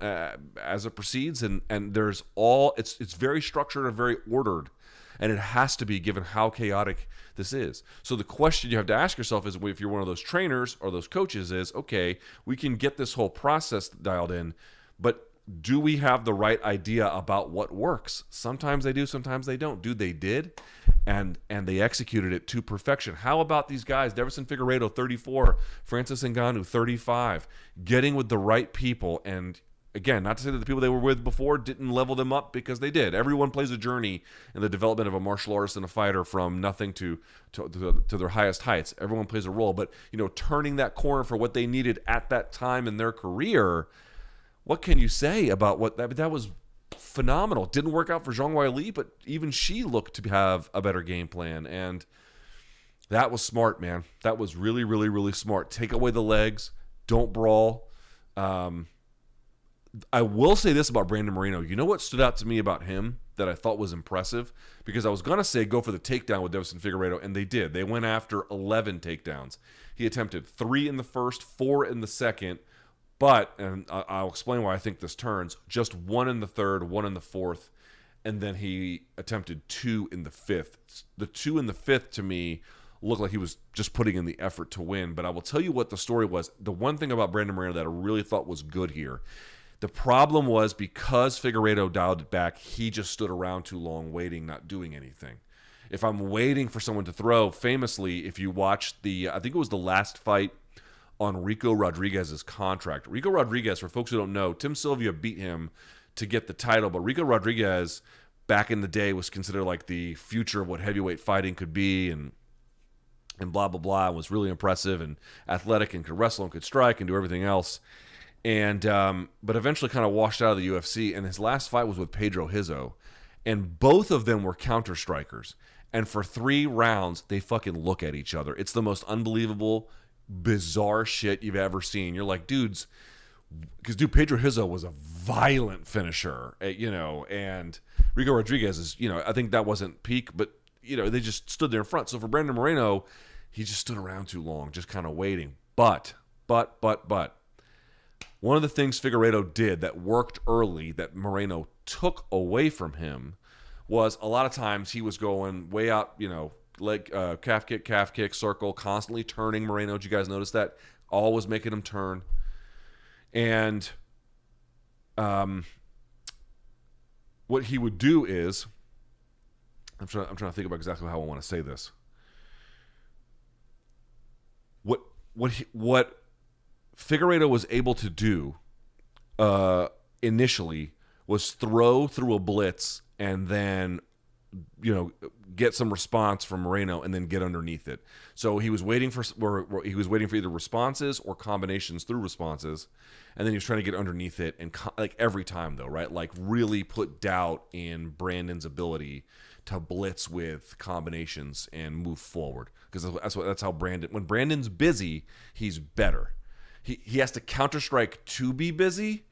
as it proceeds. And it's very structured and very ordered, and it has to be, given how chaotic this is. So the question you have to ask yourself is, if you're one of those trainers or those coaches, is, okay, we can get this whole process dialed in, but do we have the right idea about what works? Sometimes they do, sometimes they don't. Dude, they did, and they executed it to perfection. How about these guys? Deiveson Figueiredo, 34. Francis Ngannou, 35. Getting with the right people. And again, not to say that the people they were with before didn't level them up, because they did. Everyone plays a journey in the development of a martial artist and a fighter from nothing to their highest heights. Everyone plays a role. But, turning that corner for what they needed at that time in their career, what can you say about what that was? Phenomenal. Didn't work out for Zhang Weili, but even she looked to have a better game plan, and that was smart, man. That was really, really, really smart. Take away the legs. Don't brawl. I will say this about Brandon Moreno. You know what stood out to me about him that I thought was impressive? Because I was going to say go for the takedown with Deiveson Figueiredo, and they did. They went after 11 takedowns. He attempted 3 in the first, 4 in the second, but, and I'll explain why I think this turns, just 1 in the third, 1 in the fourth, and then he attempted 2 in the fifth. The 2 in the fifth, to me, looked like he was just putting in the effort to win. But I will tell you what the story was. The one thing about Brandon Moreno that I really thought was good here, the problem was because Figueiredo dialed it back, he just stood around too long waiting, not doing anything. If I'm waiting for someone to throw, famously, if you watch I think it was the last fight on Rico Rodriguez's contract. Rico Rodriguez, for folks who don't know, Tim Sylvia beat him to get the title, but Rico Rodriguez back in the day was considered like the future of what heavyweight fighting could be, and blah, blah, blah, and was really impressive and athletic and could wrestle and could strike and do everything else. And but eventually kind of washed out of the UFC, and his last fight was with Pedro Hizzo, and both of them were counter strikers. And for 3 rounds, they fucking look at each other. It's the most unbelievable, bizarre shit you've ever seen. You're like, dudes, because Pedro Hizzo was a violent finisher, and Rico Rodriguez is, I think that wasn't peak, but they just stood there in front. So for Brandon Moreno, he just stood around too long, just kind of waiting. But. One of the things Figueiredo did that worked early that Moreno took away from him was a lot of times he was going way out, leg, calf kick, circle, constantly turning Moreno. Did you guys notice that? Always making him turn. And what he would do is, I'm trying to think about exactly how I want to say this. What Figueiredo was able to do initially was throw through a blitz and then get some response from Moreno and then get underneath it. So he was waiting for either responses or combinations through responses, and then he was trying to get underneath it, and like every time though, right? Like really put doubt in Brandon's ability to blitz with combinations and move forward, because that's how when Brandon's busy, he's better. He has to counter strike to be busy,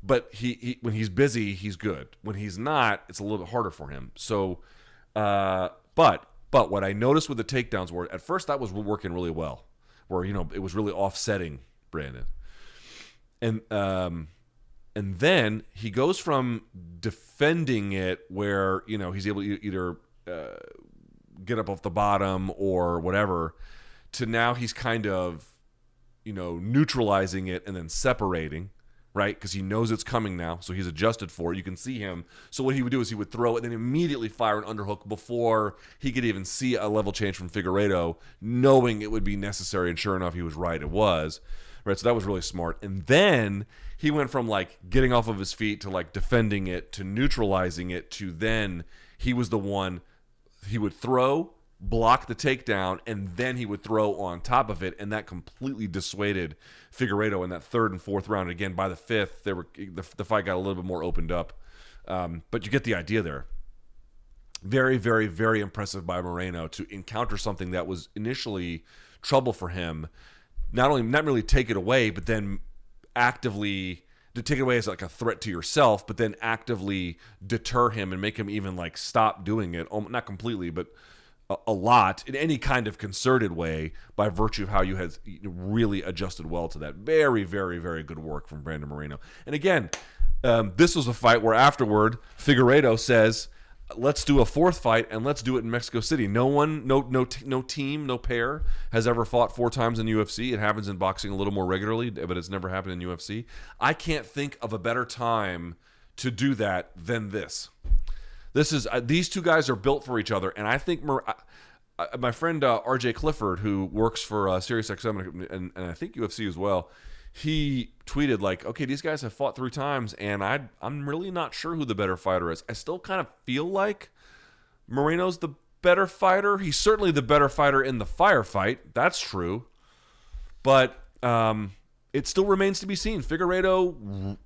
but when he's busy, he's good. When he's not, it's a little bit harder for him. So, but what I noticed with the takedowns were, at first that was working really well, where it was really offsetting Brandon, and then he goes from defending it where he's able to either get up off the bottom or whatever, to now he's kind of neutralizing it and then separating, right? Because he knows it's coming now, so he's adjusted for it. You can see him. So what he would do is he would throw it and then immediately fire an underhook before he could even see a level change from Figueiredo, knowing it would be necessary, and sure enough, he was right. It was. Right, so that was really smart. And then he went from like getting off of his feet to like defending it to neutralizing it to then he was the one, he would throw, block the takedown, and then he would throw on top of it, and that completely dissuaded Figueiredo in that third and fourth round. Again, by the fifth, the fight got a little bit more opened up, but you get the idea there. Very, very, very impressive by Moreno to encounter something that was initially trouble for him. Not really take it away, but then actively to take it away as like a threat to yourself, but then actively deter him and make him even like stop doing it. Not completely, but a lot in any kind of concerted way, by virtue of how you had really adjusted well to that. Very, very, very good work from Brandon Moreno. And again, this was a fight where afterward Figueiredo says, let's do a fourth fight, and let's do it in Mexico City. No team, no pair has ever fought 4 times in UFC. It happens in boxing a little more regularly, but it's never happened in UFC. I can't think of a better time to do that than this. This is these two guys are built for each other, and I think my friend RJ Clifford, who works for SiriusXM and I think UFC as well, he tweeted like, okay, these guys have fought 3 times, and I'm really not sure who the better fighter is. I still kind of feel like Moreno's the better fighter. He's certainly the better fighter in the firefight. That's true. But it still remains to be seen. Figueiredo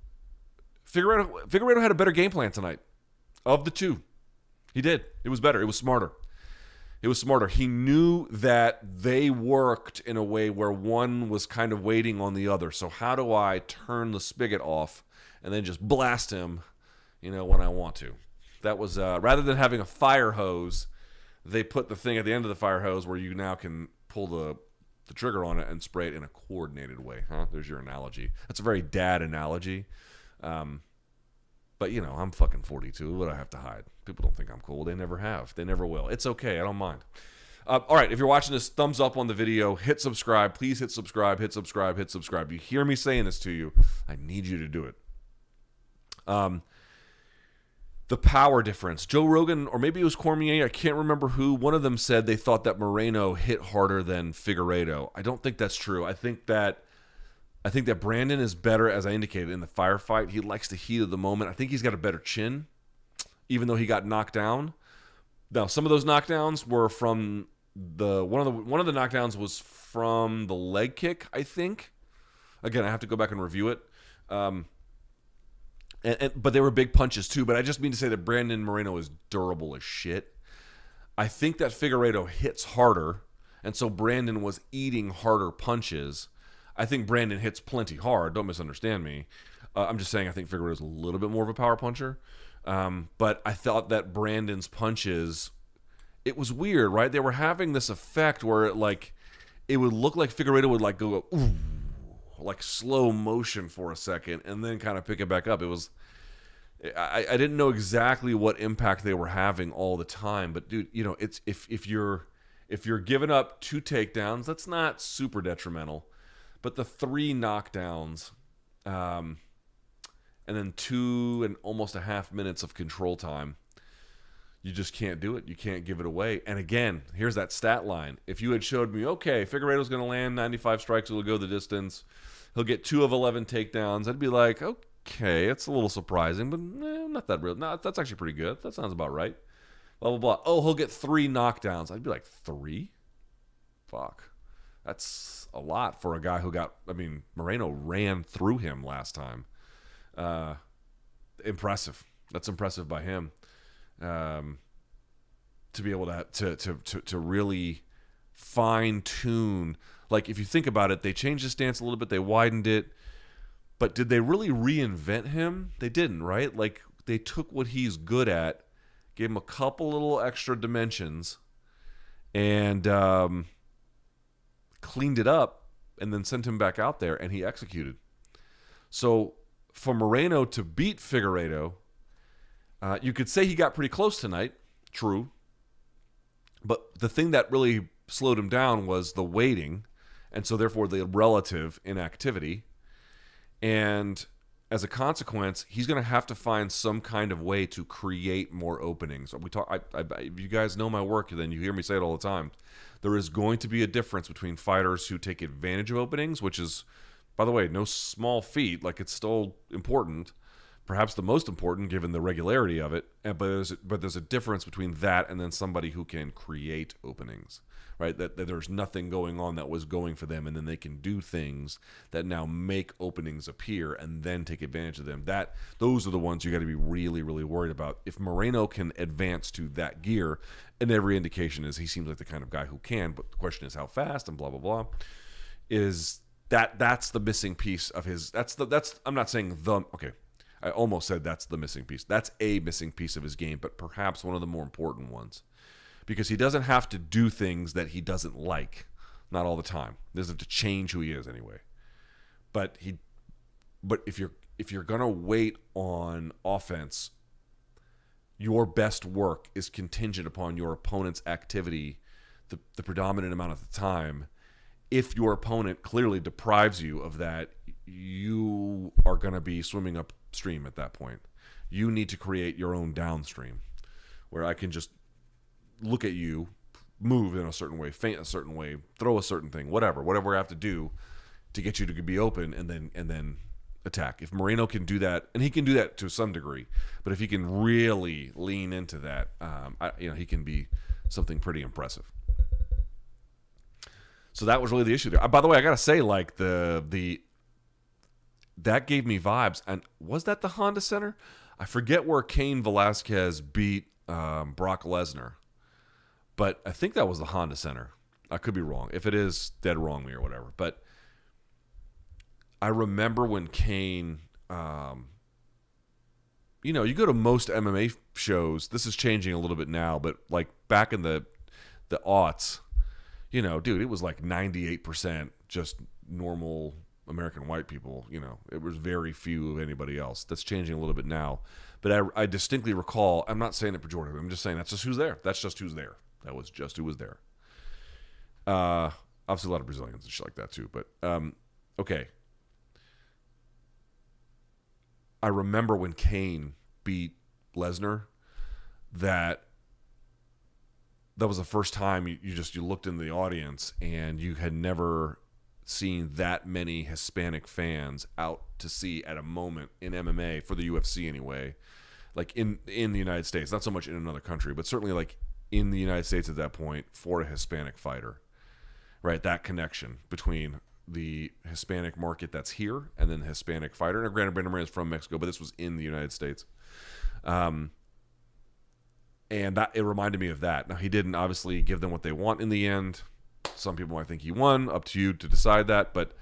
had a better game plan tonight. Of the two, he did. It was better. It was smarter. He knew that they worked in a way where one was kind of waiting on the other. So how do I turn the spigot off and then just blast him, when I want to. That was rather than having a fire hose, they put the thing at the end of the fire hose where you now can pull the trigger on it and spray it in a coordinated way. There's your analogy. That's a very dad analogy. But, I'm fucking 42. What do I have to hide? People don't think I'm cool. They never have. They never will. It's okay. I don't mind. All right. If you're watching this, thumbs up on the video. Hit subscribe. Please hit subscribe. Hit subscribe. Hit subscribe. You hear me saying this to you. I need you to do it. The power difference. Joe Rogan, or maybe it was Cormier, I can't remember who. One of them said they thought that Moreno hit harder than Figueiredo. I don't think that's true. I think that Brandon is better, as I indicated, in the firefight. He likes the heat of the moment. I think he's got a better chin, even though he got knocked down. Now, some of those knockdowns were from one of the knockdowns was from the leg kick, I think. Again, I have to go back and review it. But they were big punches too. But I just mean to say that Brandon Moreno is durable as shit. I think that Figueiredo hits harder, and so Brandon was eating harder punches. I think Brandon hits plenty hard. Don't misunderstand me. I'm just saying I think Figueiredo is a little bit more of a power puncher. But I thought that Brandon's punches, it was weird, right? They were having this effect where it would look like Figueiredo would go ooh, like slow motion for a second and then kind of pick it back up. It was, I didn't know exactly what impact they were having all the time, but dude, it's if you're giving up 2 takedowns, that's not super detrimental. But the 3 knockdowns, and then 2 and almost a half minutes of control time, you just can't do it. You can't give it away. And again, here's that stat line. If you had showed me, okay, Figueiredo's going to land 95 strikes, he'll go the distance, he'll get 2 of 11 takedowns, I'd be like, okay, it's a little surprising, but not that real. No, that's actually pretty good. That sounds about right. Blah, blah, blah. Oh, he'll get 3 knockdowns. I'd be like, 3? Fuck. That's a lot for a guy who Moreno ran through him last time. Impressive. That's impressive by him. To be able to really fine tune. Like, if you think about it, they changed his stance a little bit. They widened it. But did they really reinvent him? They didn't, right? Like, they took what he's good at, gave him a couple little extra dimensions, and cleaned it up, and then sent him back out there, and he executed. So for Moreno to beat Figueiredo, you could say he got pretty close tonight. True. But the thing that really slowed him down was the waiting, and so therefore the relative inactivity. And as a consequence, he's going to have to find some kind of way to create more openings. If you guys know my work, then you hear me say it all the time. There is going to be a difference between fighters who take advantage of openings, which is, by the way, no small feat. Like, it's still important, perhaps the most important given the regularity of it. But there's a difference between that and then somebody who can create openings, right? That there's nothing going on that was going for them, and then they can do things that now make openings appear and then take advantage of them. Those are the ones you got to be really, really worried about. If Moreno can advance to that gear, and every indication is he seems like the kind of guy who can, but the question is how fast and blah blah blah. That's the missing piece of his. I'm not saying okay. I almost said that's the missing piece. That's a missing piece of his game, but perhaps one of the more important ones. Because he doesn't have to do things that he doesn't like. Not all the time. He doesn't have to change who he is anyway. But if you're gonna wait on offense, your best work is contingent upon your opponent's activity the predominant amount of the time. If your opponent clearly deprives you of that, you are going to be swimming upstream at that point. You need to create your own downstream, where I can just look at you, move in a certain way, feint a certain way, throw a certain thing, whatever I have to do to get you to be open, and then attack. If Moreno can do that, and he can do that to some degree, but if he can really lean into that, he can be something pretty impressive. So that was really the issue there. By the way, I gotta say, like, that gave me vibes. And was that the Honda Center? I forget where Cain Velasquez beat Brock Lesnar, but I think that was the Honda Center. I could be wrong. If it is, dead wrong me or whatever. But I remember when Cain you go to most MMA shows. This is changing a little bit now, but like back in the aughts, dude, it was like 98% just normal American white people. It was very few of anybody else. That's changing a little bit now. But I distinctly recall, I'm not saying it pejoratively, I'm just saying that's just who's there. That's just who's there. That was just who was there. Obviously a lot of Brazilians and shit like that too. But, okay. I remember when Kane beat Lesnar, that was the first time you looked in the audience and you had never seen that many Hispanic fans out to see at a moment in MMA, for the UFC anyway, like in the United States, not so much in another country, but certainly like in the United States at that point for a Hispanic fighter, right? That connection between the Hispanic market that's here and then the Hispanic fighter. And granted, Brandon Moreno is from Mexico, but this was in the United States. And that it reminded me of that. Now, he didn't obviously give them what they want in the end. Some people might think he won. Up to you to decide that. But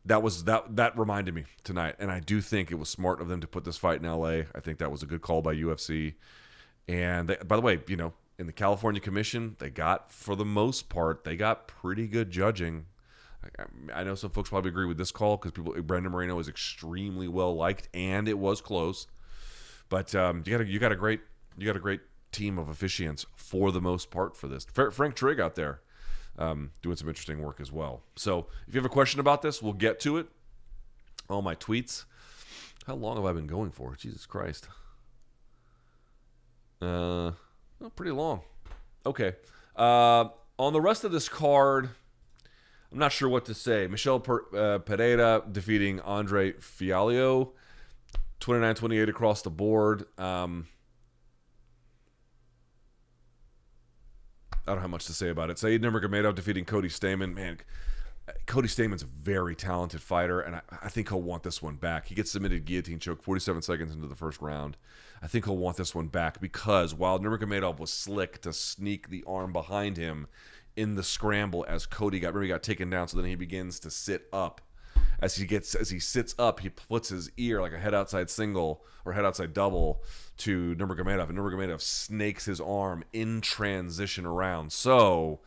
that reminded me tonight. And I do think it was smart of them to put this fight in LA. I think that was a good call by UFC. And by the way, in the California Commission, for the most part, they got pretty good judging. I know some folks probably agree with this call because Brandon Moreno is extremely well liked, and it was close. But you got a great team of officiants for the most part for this. Frank Trigg out there doing some interesting work as well. So if you have a question about this, we'll get to it. All my tweets. How long have I been going for? Jesus Christ. Pretty long. Okay. On the rest of this card, I'm not sure what to say. Michel Pereira defeating Andre Fialho, 29-28 across the board. I don't have much to say about it. Said Nurmagomedov defeating Cody Stamann. Man, Cody Stamann's a very talented fighter, and I think he'll want this one back. He gets submitted guillotine choke 47 seconds into the first round. I think he'll want this one back because while Nurmagomedov was slick to sneak the arm behind him in the scramble as Cody got taken down, so then he begins to sit up. As he sits up, he puts his ear like a head outside single or head outside double to Nurmagomedov, and Nurmagomedov snakes his arm in transition around. So,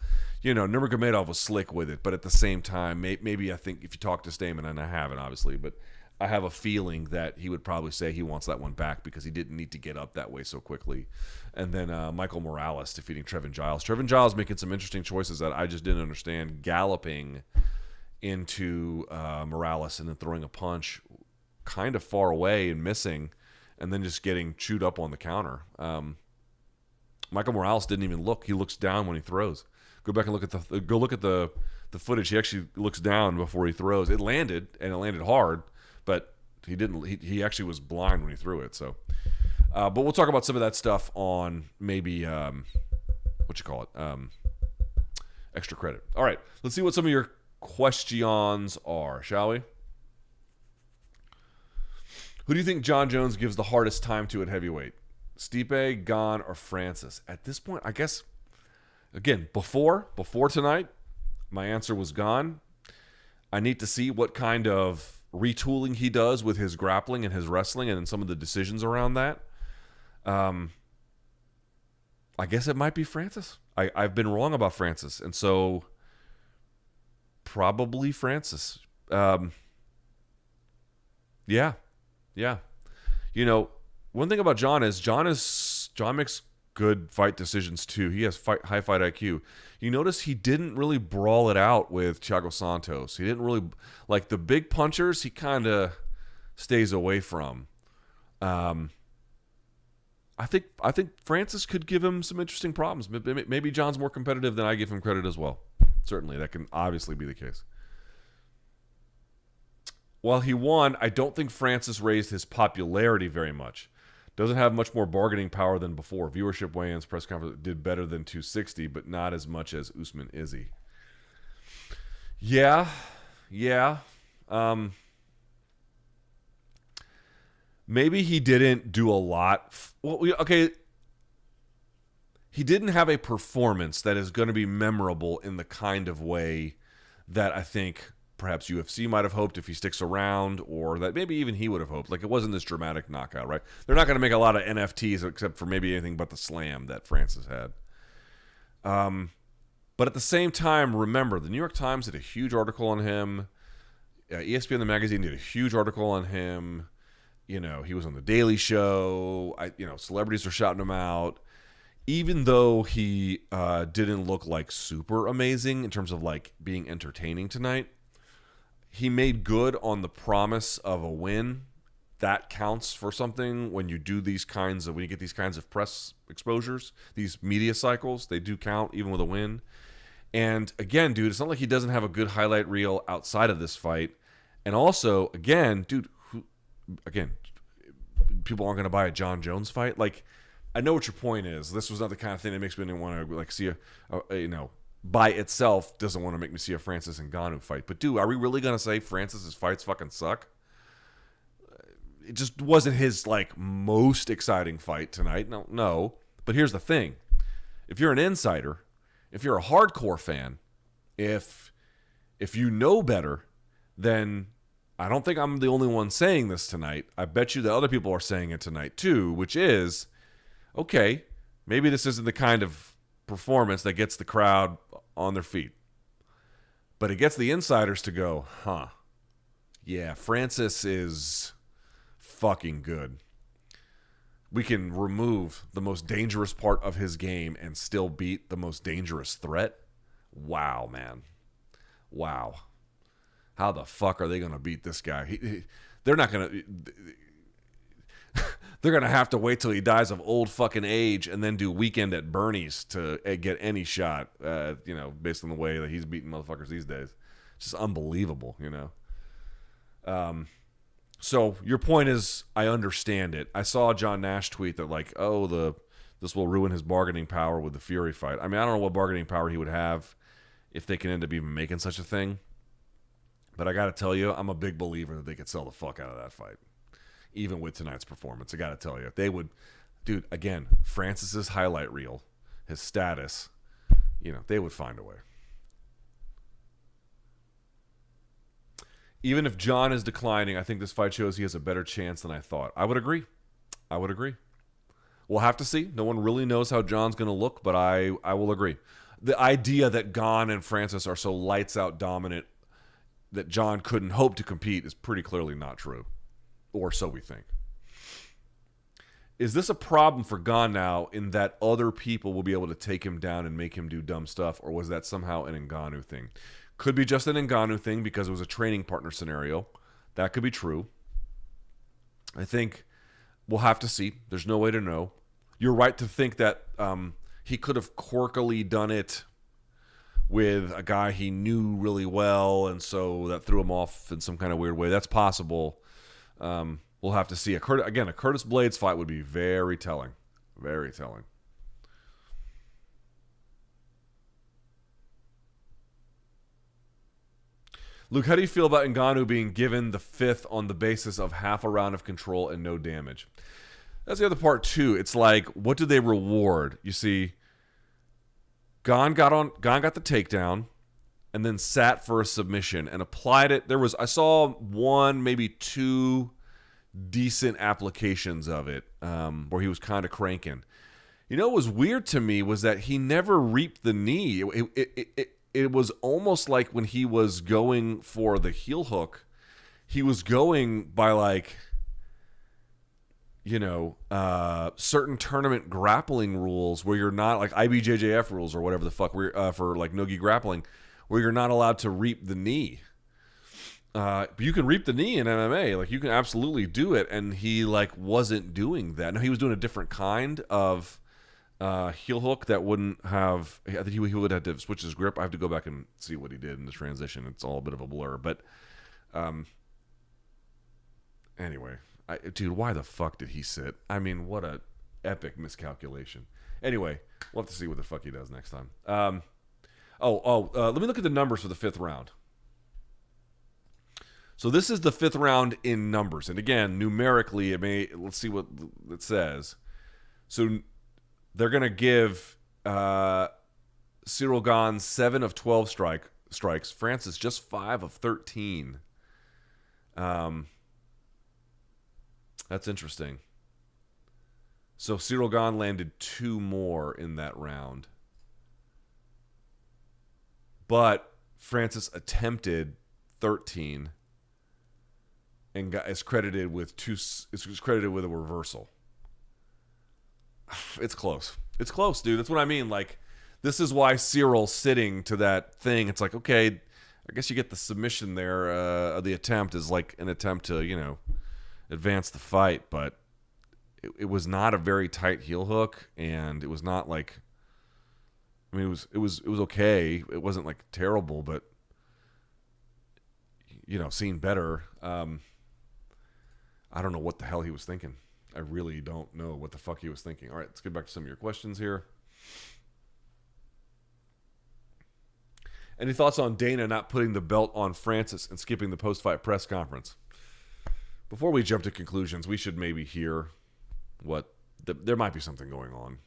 Nurmagomedov was slick with it, but at the same time, maybe I think if you talk to Stamann, and I haven't obviously, but I have a feeling that he would probably say he wants that one back because he didn't need to get up that way so quickly. And then Michael Morales defeating Trevin Giles. Trevin Giles making some interesting choices that I just didn't understand, galloping into Morales and then throwing a punch kind of far away and missing, and then just getting chewed up on the counter. Michael Morales didn't even look. He looks down when he throws. Go back and look at the footage. He actually looks down before he throws. It landed, and it landed hard, but he didn't. He actually was blind when he threw it. So, but we'll talk about some of that stuff on maybe extra credit. All right, let's see what some of your questions are, shall we? Who do you think John Jones gives the hardest time to at heavyweight? Stipe, Gane, or Francis? At this point, I guess, again, before tonight, my answer was Gane. I need to see what kind of retooling he does with his grappling and his wrestling and some of the decisions around that. I guess it might be Francis. I've been wrong about Francis, and so probably Francis. Yeah. One thing about John makes good fight decisions too. He has high fight IQ. You notice he didn't really brawl it out with Thiago Santos. He didn't really like the big punchers. He kind of stays away from. I think Francis could give him some interesting problems. Maybe John's more competitive than I give him credit as well. Certainly, that can obviously be the case. While he won, I don't think Francis raised his popularity very much. Doesn't have much more bargaining power than before. Viewership weigh-ins, press conference did better than 260, but not as much as Usman Izzy. Yeah. Maybe he didn't do a lot. He didn't have a performance that is going to be memorable in the kind of way that I think perhaps UFC might have hoped if he sticks around, or that maybe even he would have hoped. Like, it wasn't this dramatic knockout, right? They're not going to make a lot of NFTs except for maybe anything but the slam that Francis had. But at the same time, remember, the New York Times did a huge article on him. ESPN, the magazine, did a huge article on him. You know, he was on The Daily Show. Celebrities are shouting him out. Even though he didn't look like super amazing in terms of like being entertaining tonight, he made good on the promise of a win. That counts for something when you do these kinds of, when you get these kinds of press exposures, these media cycles, they do count even with a win. And again, dude, it's not like he doesn't have a good highlight reel outside of this fight. And also, again, dude, people aren't going to buy a John Jones fight. Like, I know what your point is. This was not the kind of thing that makes me want to like see by itself doesn't want to make me see a Francis Ngannou fight. But dude, are we really going to say Francis's fights fucking suck? It just wasn't his like most exciting fight tonight. No. But here's the thing. If you're an insider, if you're a hardcore fan, if you know better, then I don't think I'm the only one saying this tonight. I bet you that other people are saying it tonight too, which is, okay, maybe this isn't the kind of performance that gets the crowd on their feet. But it gets the insiders to go, yeah, Francis is fucking good. We can remove the most dangerous part of his game and still beat the most dangerous threat. Wow, man. Wow. How the fuck are they going to beat this guy? They're not going to... They're going to have to wait till he dies of old fucking age and then do Weekend at Bernie's to get any shot, based on the way that he's beating motherfuckers these days. It's just unbelievable, So your point is, I understand it. I saw John Nash tweet that like, this will ruin his bargaining power with the Fury fight. I mean, I don't know what bargaining power he would have if they can end up even making such a thing. But I got to tell you, I'm a big believer that they could sell the fuck out of that fight. Even with tonight's performance, I got to tell you, they would, dude, again, Francis's highlight reel, his status, they would find a way. Even if John is declining, I think this fight shows he has a better chance than I thought. I would agree. We'll have to see. No one really knows how John's going to look, but I will agree. The idea that Gane and Francis are so lights out dominant that John couldn't hope to compete is pretty clearly not true. Or so we think. Is this a problem for Gane now in that other people will be able to take him down and make him do dumb stuff, or was that somehow an Ngannou thing? Could be just an Ngannou thing because it was a training partner scenario. That could be true. I think we'll have to see. There's no way to know. You're right to think that he could have quirkily done it with a guy he knew really well, and so that threw him off in some kind of weird way. That's possible. We'll have to see. A Curtis Blades fight would be very telling. Very telling. Luke, how do you feel about Ngannou being given the fifth on the basis of half a round of control and no damage? That's the other part, too. It's like, what do they reward? You see, Gane got the takedown and then sat for a submission and applied it. I saw one, maybe two decent applications of it where he was kind of cranking. What was weird to me was that he never reaped the knee. It was almost like when he was going for the heel hook, he was going by like, certain tournament grappling rules where you're not like IBJJF rules or whatever the fuck for like no-gi grappling, where you're not allowed to reap the knee. But you can reap the knee in MMA. Like, you can absolutely do it. And he like wasn't doing that. No, he was doing a different kind of heel hook that wouldn't have. I think he would have to switch his grip. I have to go back and see what he did in the transition. It's all a bit of a blur. But anyway, dude, why the fuck did he sit? I mean, what a epic miscalculation. Anyway, we'll have to see what the fuck he does next time. Let me look at the numbers for the fifth round. So this is the fifth round in numbers. And again, numerically, let's see what it says. So they're going to give Ciryl Gane 7 of 12 strike, strikes. Francis just 5 of 13. That's interesting. So Ciryl Gane landed 2 more in that round. But Francis attempted 13 and is credited with a reversal. It's close. It's close, dude. That's what I mean. Like, this is why Ciryl sitting to that thing. It's like, okay, I guess you get the submission there. The attempt is like an attempt to, advance the fight, but it was not a very tight heel hook, and it was not like, I mean, it was okay. It wasn't like terrible, but seen better. I don't know what the hell he was thinking. I really don't know what the fuck he was thinking. All right, let's get back to some of your questions here. Any thoughts on Dana not putting the belt on Francis and skipping the post-fight press conference? Before we jump to conclusions, we should maybe hear what there might be something going on.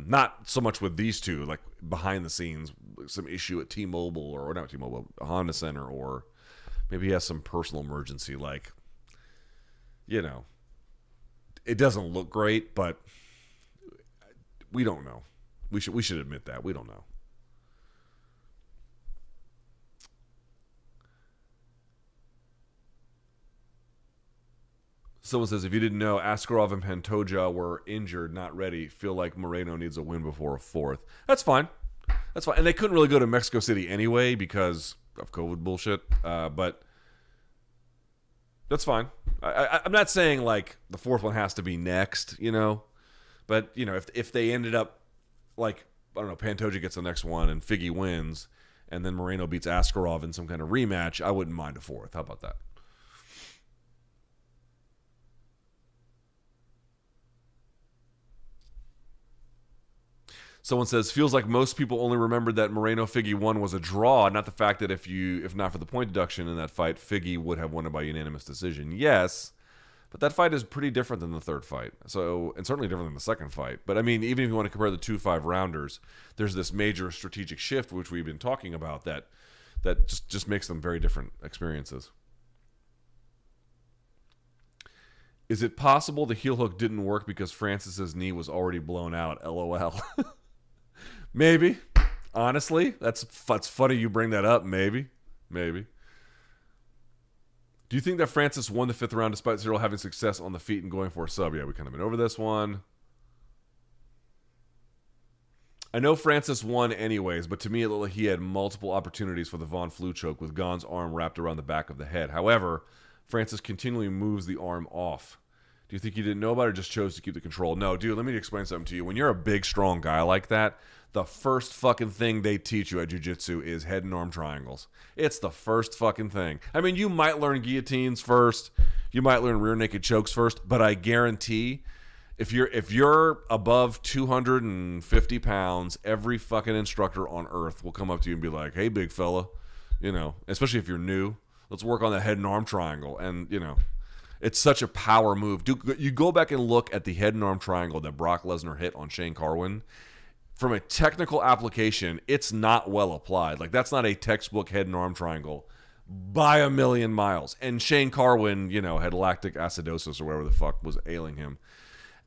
Not so much with these two, like behind the scenes, some issue at T-Mobile or not T-Mobile, Honda Center, or maybe he has some personal emergency. Like, it doesn't look great, but we don't know. We should admit that we don't know. Someone says, if you didn't know, Askarov and Pantoja were injured, not ready. Feel like Moreno needs a win before a fourth. That's fine. That's fine. And they couldn't really go to Mexico City anyway because of COVID bullshit. But that's fine. I'm not saying like the fourth one has to be next, But, if they ended up like, I don't know, Pantoja gets the next one and Figgy wins and then Moreno beats Askarov in some kind of rematch, I wouldn't mind a fourth. How about that? Someone says, feels like most people only remembered that Moreno-Figgy won was a draw, not the fact that if not for the point deduction in that fight, Figgy would have won it by unanimous decision. Yes, but that fight is pretty different than the third fight. So, and certainly different than the second fight. But I mean, even if you want to compare the 2 5-rounders, there's this major strategic shift, which we've been talking about, that just makes them very different experiences. Is it possible the heel hook didn't work because Francis's knee was already blown out? LOL. Maybe. Honestly, that's funny you bring that up. Maybe. Do you think that Francis won the 5th round despite Ciryl having success on the feet and going for a sub? Yeah, we kind of been over this one. I know Francis won anyways, but to me it looked like he had multiple opportunities for the Von Flue choke with Gane's arm wrapped around the back of the head. However, Francis continually moves the arm off. Do you think he didn't know about it or just chose to keep the control? No, dude, let me explain something to you. When you're a big, strong guy like that, the first fucking thing they teach you at jiu-jitsu is head and arm triangles. It's the first fucking thing. I mean, you might learn guillotines first. You might learn rear naked chokes first. But I guarantee if you're above 250 pounds, every fucking instructor on earth will come up to you and be like, hey, big fella, especially if you're new, let's work on that head and arm triangle. And, it's such a power move. You go back and look at the head and arm triangle that Brock Lesnar hit on Shane Carwin. From a technical application, it's not well applied. Like, that's not a textbook head and arm triangle by a million miles. And Shane Carwin, had lactic acidosis or whatever the fuck was ailing him.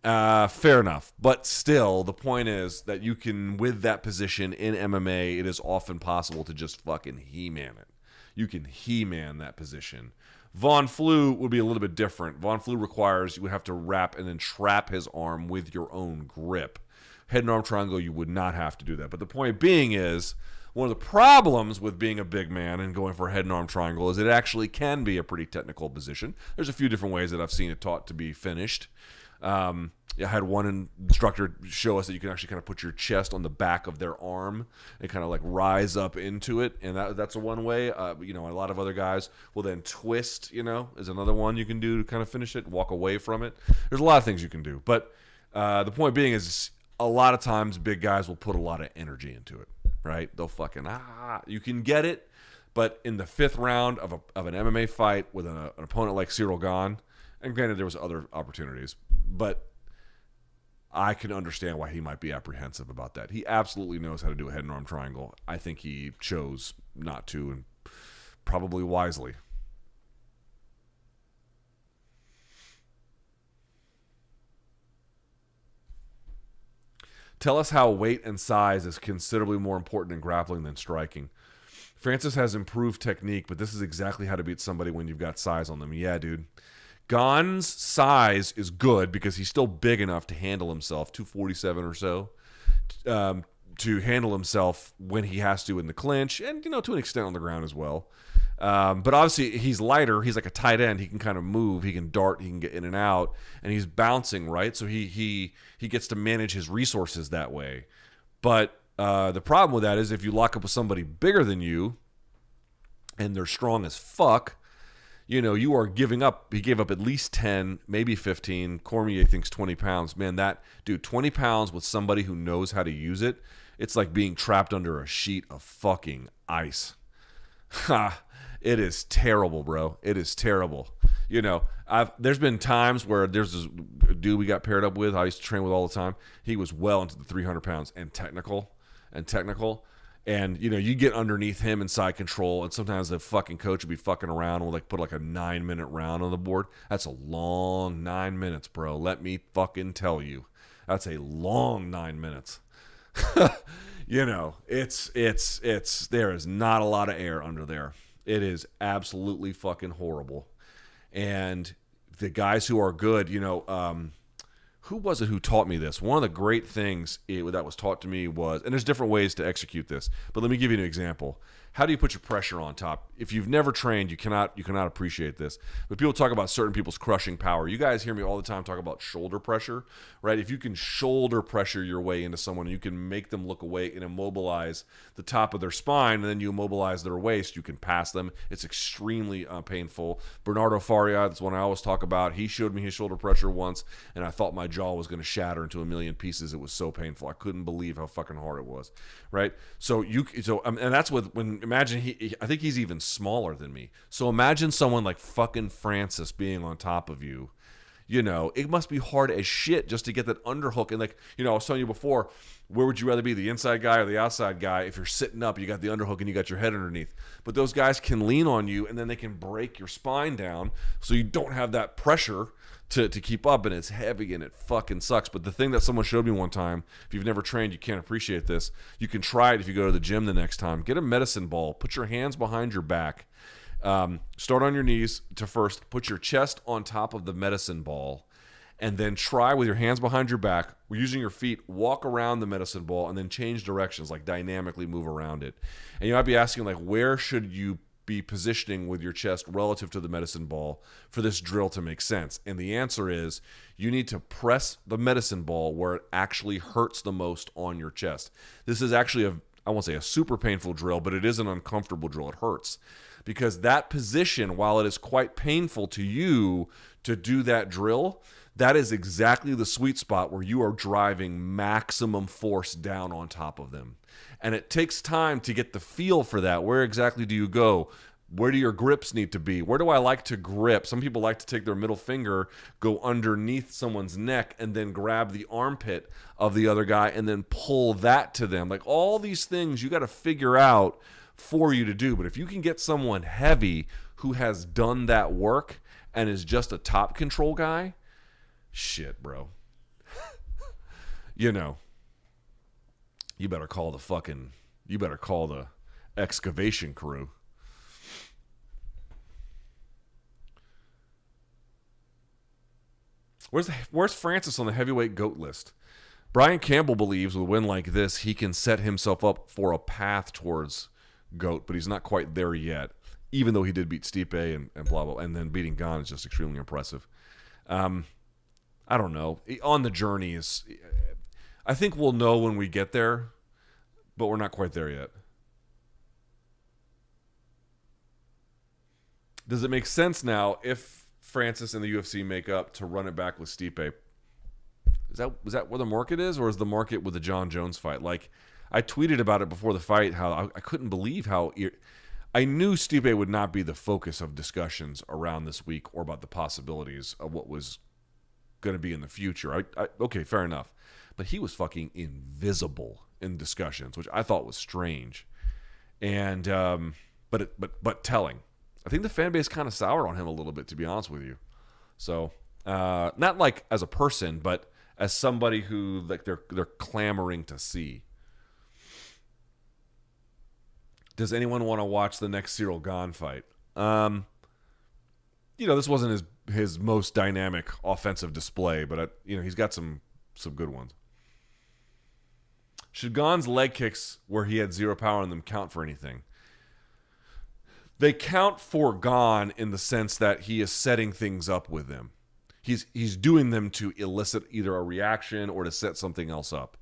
Fair enough. But still, the point is that you can, with that position in MMA, it is often possible to just fucking He-Man it. You can He-Man that position. Von Flue would be a little bit different. Von Flue requires you would have to wrap and then trap his arm with your own grip. Head and arm triangle, you would not have to do that. But the point being is, one of the problems with being a big man and going for a head and arm triangle is it actually can be a pretty technical position. There's a few different ways that I've seen it taught to be finished. I had one instructor show us that you can actually kind of put your chest on the back of their arm and kind of like rise up into it, and that's a one way. A lot of other guys will then twist, is another one you can do to kind of finish it, walk away from it. There's a lot of things you can do, but the point being is a lot of times big guys will put a lot of energy into it, right? They'll fucking, you can get it, but in the 5th round of an MMA fight with an opponent like Ciryl Gane, and granted there was other opportunities, but I can understand why he might be apprehensive about that. He absolutely knows how to do a head and arm triangle. I think he chose not to, and probably wisely. Tell us how weight and size is considerably more important in grappling than striking. Francis has improved technique, but this is exactly how to beat somebody when you've got size on them. Yeah, dude. Gane's size is good because he's still big enough to handle himself, 247 or so, to handle himself when he has to in the clinch and, to an extent on the ground as well. But obviously he's lighter. He's like a tight end. He can kind of move. He can dart. He can get in and out. And he's bouncing, right? So he gets to manage his resources that way. But the problem with that is if you lock up with somebody bigger than you and they're strong as fuck, you are giving up. He gave up at least 10, maybe 15. Cormier thinks 20 pounds. Man, 20 pounds with somebody who knows how to use it, it's like being trapped under a sheet of fucking ice. Ha. It is terrible, bro. It is terrible. There's been times where there's this dude we got paired up with, I used to train with all the time. He was well into the 300 pounds and technical. And, you get underneath him in side control, and sometimes the fucking coach would be fucking around and would put a 9-minute round on the board. That's a long 9 minutes, bro. Let me fucking tell you. That's a long 9 minutes. It's there is not a lot of air under there. It is absolutely fucking horrible. And the guys who are good, who was it who taught me this? One of the great things that was taught to me was, and there's different ways to execute this, but let me give you an example. How do you put your pressure on top? If you've never trained, you cannot appreciate this. But people talk about certain people's crushing power. You guys hear me all the time talk about shoulder pressure, right? If you can shoulder pressure your way into someone, you can make them look away and immobilize the top of their spine, and then you immobilize their waist, you can pass them. It's extremely painful. Bernardo Faria, that's one I always talk about. He showed me his shoulder pressure once, and I thought my jaw was going to shatter into a million pieces. It was so painful. I couldn't believe how fucking hard it was, right? And that's when imagine I think he's even smaller than me. So imagine someone like fucking Francis being on top of you. It must be hard as shit just to get that underhook. And I was telling you before, where would you rather be, the inside guy or the outside guy? If you're sitting up, you got the underhook and you got your head underneath. But those guys can lean on you and then they can break your spine down so you don't have that pressure to keep up, and it's heavy and it fucking sucks. But the thing that someone showed me one time, if you've never trained, you can't appreciate this. You can try it if you go to the gym the next time. Get a medicine ball, put your hands behind your back, start on your knees to first, put your chest on top of the medicine ball, and then try with your hands behind your back, using your feet, walk around the medicine ball, and then change directions, like dynamically move around it. And you might be asking, where should you be positioning with your chest relative to the medicine ball for this drill to make sense? And the answer is you need to press the medicine ball where it actually hurts the most on your chest. This is actually I won't say a super painful drill, but it is an uncomfortable drill. It hurts because that position, while it is quite painful to you to do that drill, that is exactly the sweet spot where you are driving maximum force down on top of them. And it takes time to get the feel for that. Where exactly do you go? Where do your grips need to be? Where do I like to grip? Some people like to take their middle finger, go underneath someone's neck, and then grab the armpit of the other guy and then pull that to them. All these things you got to figure out for you to do. But if you can get someone heavy who has done that work and is just a top control guy, shit, bro. You better call the excavation crew. Where's Francis on the heavyweight GOAT list? Brian Campbell believes with a win like this, he can set himself up for a path towards GOAT, but he's not quite there yet, even though he did beat Stipe and blah, blah, and then beating Gane is just extremely impressive. I don't know. On the journey I think we'll know when we get there, but we're not quite there yet. Does it make sense now if Francis and the UFC make up to run it back with Stipe? Is that where the market is, or is the market with the John Jones fight? I tweeted about it before the fight, how I couldn't believe how I knew Stipe would not be the focus of discussions around this week or about the possibilities of what was going to be in the future. Okay, fair enough. but he was fucking invisible in discussions, which I thought was strange. And but telling. I think the fan base kind of soured on him a little bit, to be honest with you. So not like as a person, but as somebody who like they're clamoring to see. Does anyone want to watch the next Ciryl Gane fight? This wasn't his most dynamic offensive display, but he's got some good ones. Should Gane's leg kicks, where he had zero power in them, count for anything? They count for Gane in the sense that he is setting things up with them. He's doing them to elicit either a reaction or to set something else up.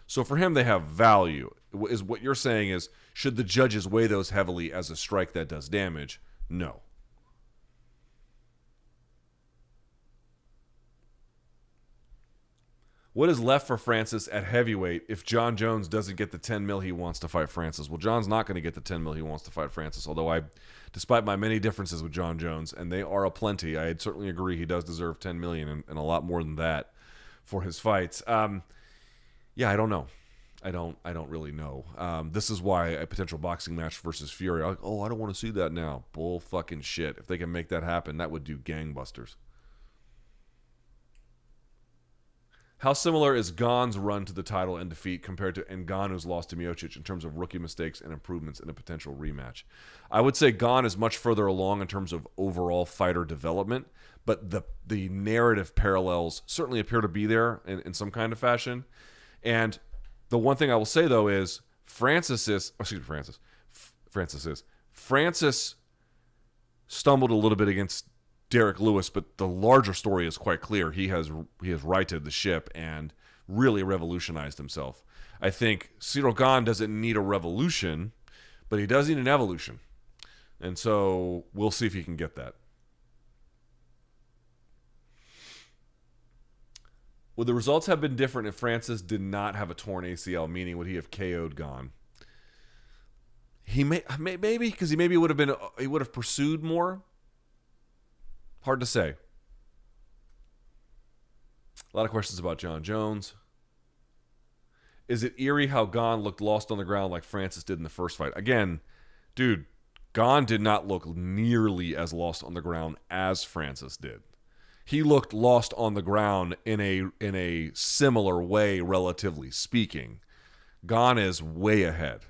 So for him, they have value. Is what you're saying is, should the judges weigh those heavily as a strike that does damage? No. What is left for Francis at heavyweight if John Jones doesn't get the $10 million he wants to fight Francis? Well, John's not going to get the $10 million he wants to fight Francis, although despite my many differences with John Jones, and they are aplenty, I'd certainly agree he does deserve $10 million and a lot more than that for his fights. I don't know. I don't really know. This is why a potential boxing match versus Fury, I don't want to see that now. Bull fucking shit. If they can make that happen, that would do gangbusters. How similar is Gane's run to the title and defeat compared to Ngannou's loss to Miocic in terms of rookie mistakes and improvements in a potential rematch? I would say Gane is much further along in terms of overall fighter development, but the narrative parallels certainly appear to be there in some kind of fashion. And the one thing I will say, though, is Francis stumbled a little bit against Derek Lewis, but the larger story is quite clear. He has righted the ship and really revolutionized himself. I think Ciryl Gane doesn't need a revolution, but he does need an evolution. And so we'll see if he can get that. Would the results have been different if Francis did not have a torn ACL? Meaning, would he have KO'd Gane? He maybe because he would have pursued more. Hard to say. A lot of questions about John Jones. Is it eerie how Gane looked lost on the ground like Francis did in the first fight? Again, dude, Gane did not look nearly as lost on the ground as Francis did. He looked lost on the ground in a similar way, relatively speaking. Gane is way ahead.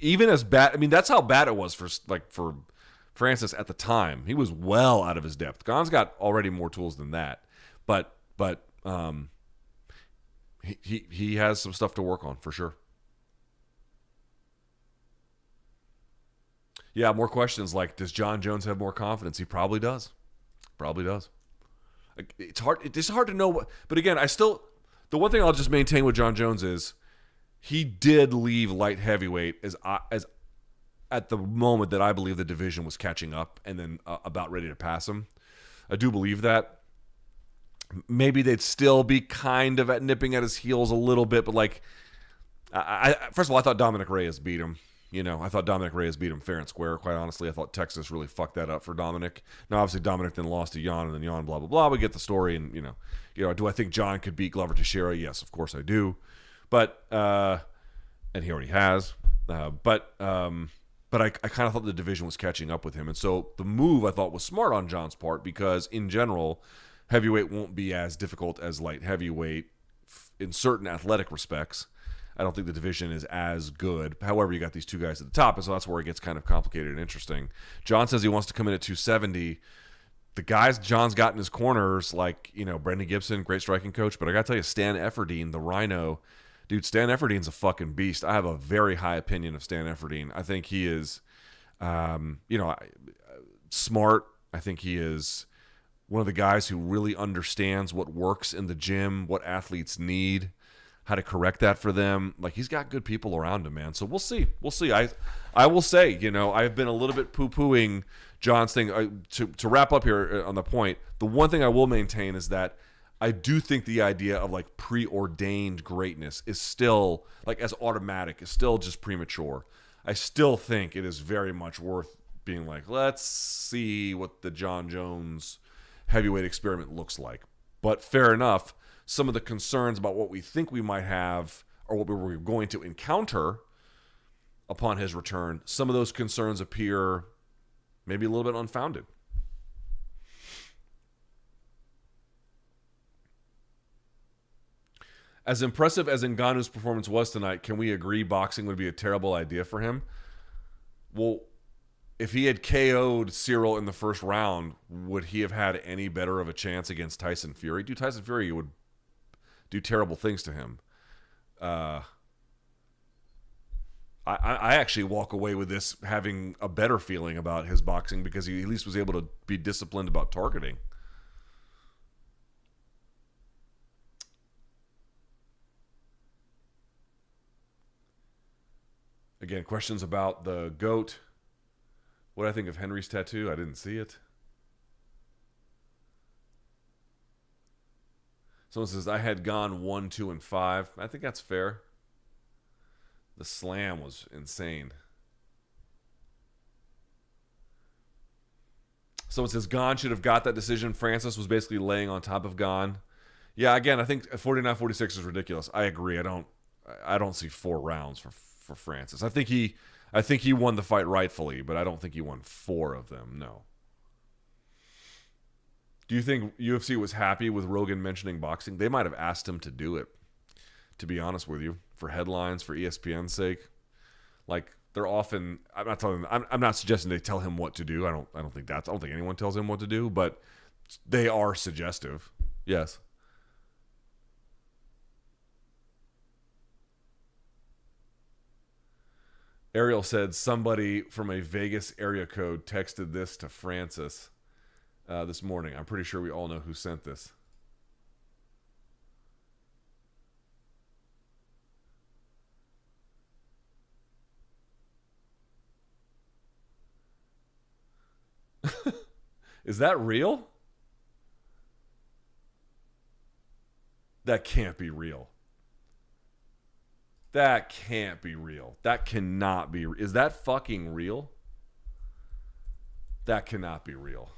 Even as bad, that's how bad it was for Francis at the time. He was well out of his depth. Gane's got already more tools than that, but he has some stuff to work on for sure. Yeah, more questions like, does John Jones have more confidence? He probably does. It's hard to know. But again, the one thing I'll just maintain with John Jones is he did leave light heavyweight as at the moment that I believe the division was catching up and then about ready to pass him. I do believe that. Maybe they'd still be kind of nipping at his heels a little bit, but first of all, I thought Dominic Reyes beat him. I thought Dominic Reyes beat him fair and square, quite honestly. I thought Texas really fucked that up for Dominic. Now, obviously, Dominic then lost to Jan, and then Jan, blah, blah, blah. We get the story, and, do I think John could beat Glover Teixeira? Yes, of course I do. But, and he already has. But I kind of thought the division was catching up with him. And so the move, I thought, was smart on John's part because, in general, heavyweight won't be as difficult as light heavyweight in certain athletic respects. I don't think the division is as good. However, you got these two guys at the top, and so that's where it gets kind of complicated and interesting. John says he wants to come in at 270. The guys John's got in his corners, like, Brendan Gibson, great striking coach, but I got to tell you, Stan Efferdine, the Rhino, dude, Stan Efferdine's a fucking beast. I have a very high opinion of Stan Efferdine. I think he is, smart. I think he is one of the guys who really understands what works in the gym, what athletes need, how to correct that for them. Like, he's got good people around him, man. So we'll see. I will say, I've been a little bit poo-pooing John's thing. To wrap up here on the point, the one thing I will maintain is that I do think the idea of preordained greatness is still as automatic, is still just premature. I still think it is very much worth being let's see what the John Jones heavyweight experiment looks like. But fair enough. some of the concerns about what we think we might have or what we were going to encounter upon his return, some of those concerns appear maybe a little bit unfounded. As impressive as Ngannou's performance was tonight, can we agree boxing would be a terrible idea for him? Well, if he had KO'd Ciryl in the first round, would he have had any better of a chance against Tyson Fury? Dude, Tyson Fury would do terrible things to him. I actually walk away with this having a better feeling about his boxing because he at least was able to be disciplined about targeting. Again, questions about the GOAT. What do I think of Henry's tattoo? I didn't see it. Someone says, I had Gane 1, 2, and 5. I think that's fair. The slam was insane. Someone says, Gane should have got that decision. Francis was basically laying on top of Gane. Yeah, again, I think 49-46 is ridiculous. I agree. I don't see 4 rounds for Francis. I think he won the fight rightfully, but I don't think he won 4 of them. No. Do you think UFC was happy with Rogan mentioning boxing? They might have asked him to do it, to be honest with you, for headlines, for ESPN's sake. Like, they're often, I'm not suggesting they tell him what to do. I don't think anyone tells him what to do, but they are suggestive. Yes. Ariel said somebody from a Vegas area code texted this to Francis this morning. I'm pretty sure we all know who sent this. Is that real? That can't be real. That can't be real. That cannot be. Is that fucking real? That cannot be real.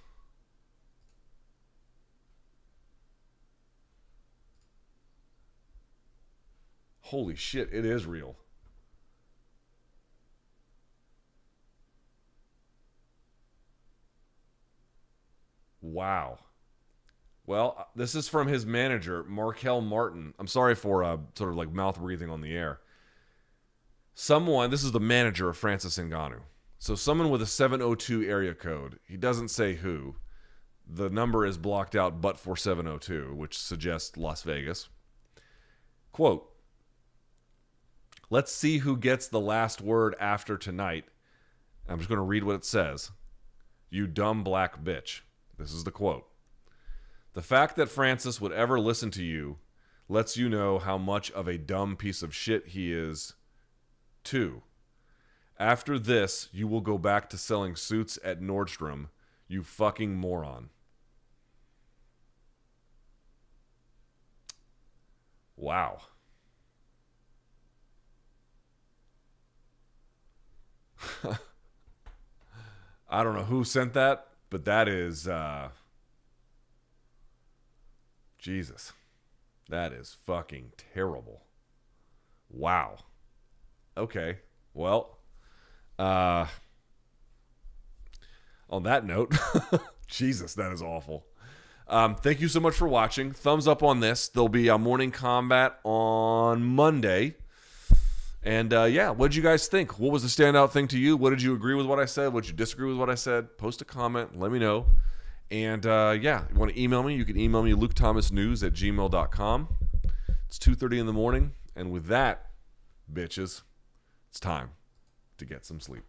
Holy shit, it is real. Wow. Well, this is from his manager, Markel Martin. I'm sorry for sort of like mouth breathing on the air. This is the manager of Francis Ngannou. So someone with a 702 area code, he doesn't say who. The number is blocked out but for 702, which suggests Las Vegas. Quote, let's see who gets the last word after tonight. I'm just going to read what it says. You dumb black bitch. This is the quote. The fact that Francis would ever listen to you lets you know how much of a dumb piece of shit he is, too. After this, you will go back to selling suits at Nordstrom, you fucking moron. Wow. I don't know who sent that, but that is... Jesus. That is fucking terrible. Wow. Okay. Well, on that note, Jesus, that is awful. Thank you so much for watching. Thumbs up on this. There'll be a Morning Kombat on Monday. And yeah, what did you guys think? What was the standout thing to you? What did you agree with what I said? What did you disagree with what I said? Post a comment. Let me know. And yeah, you want to email me? You can email me lukethomasnews@gmail.com. It's 2:30 in the morning. And with that, bitches, it's time to get some sleep.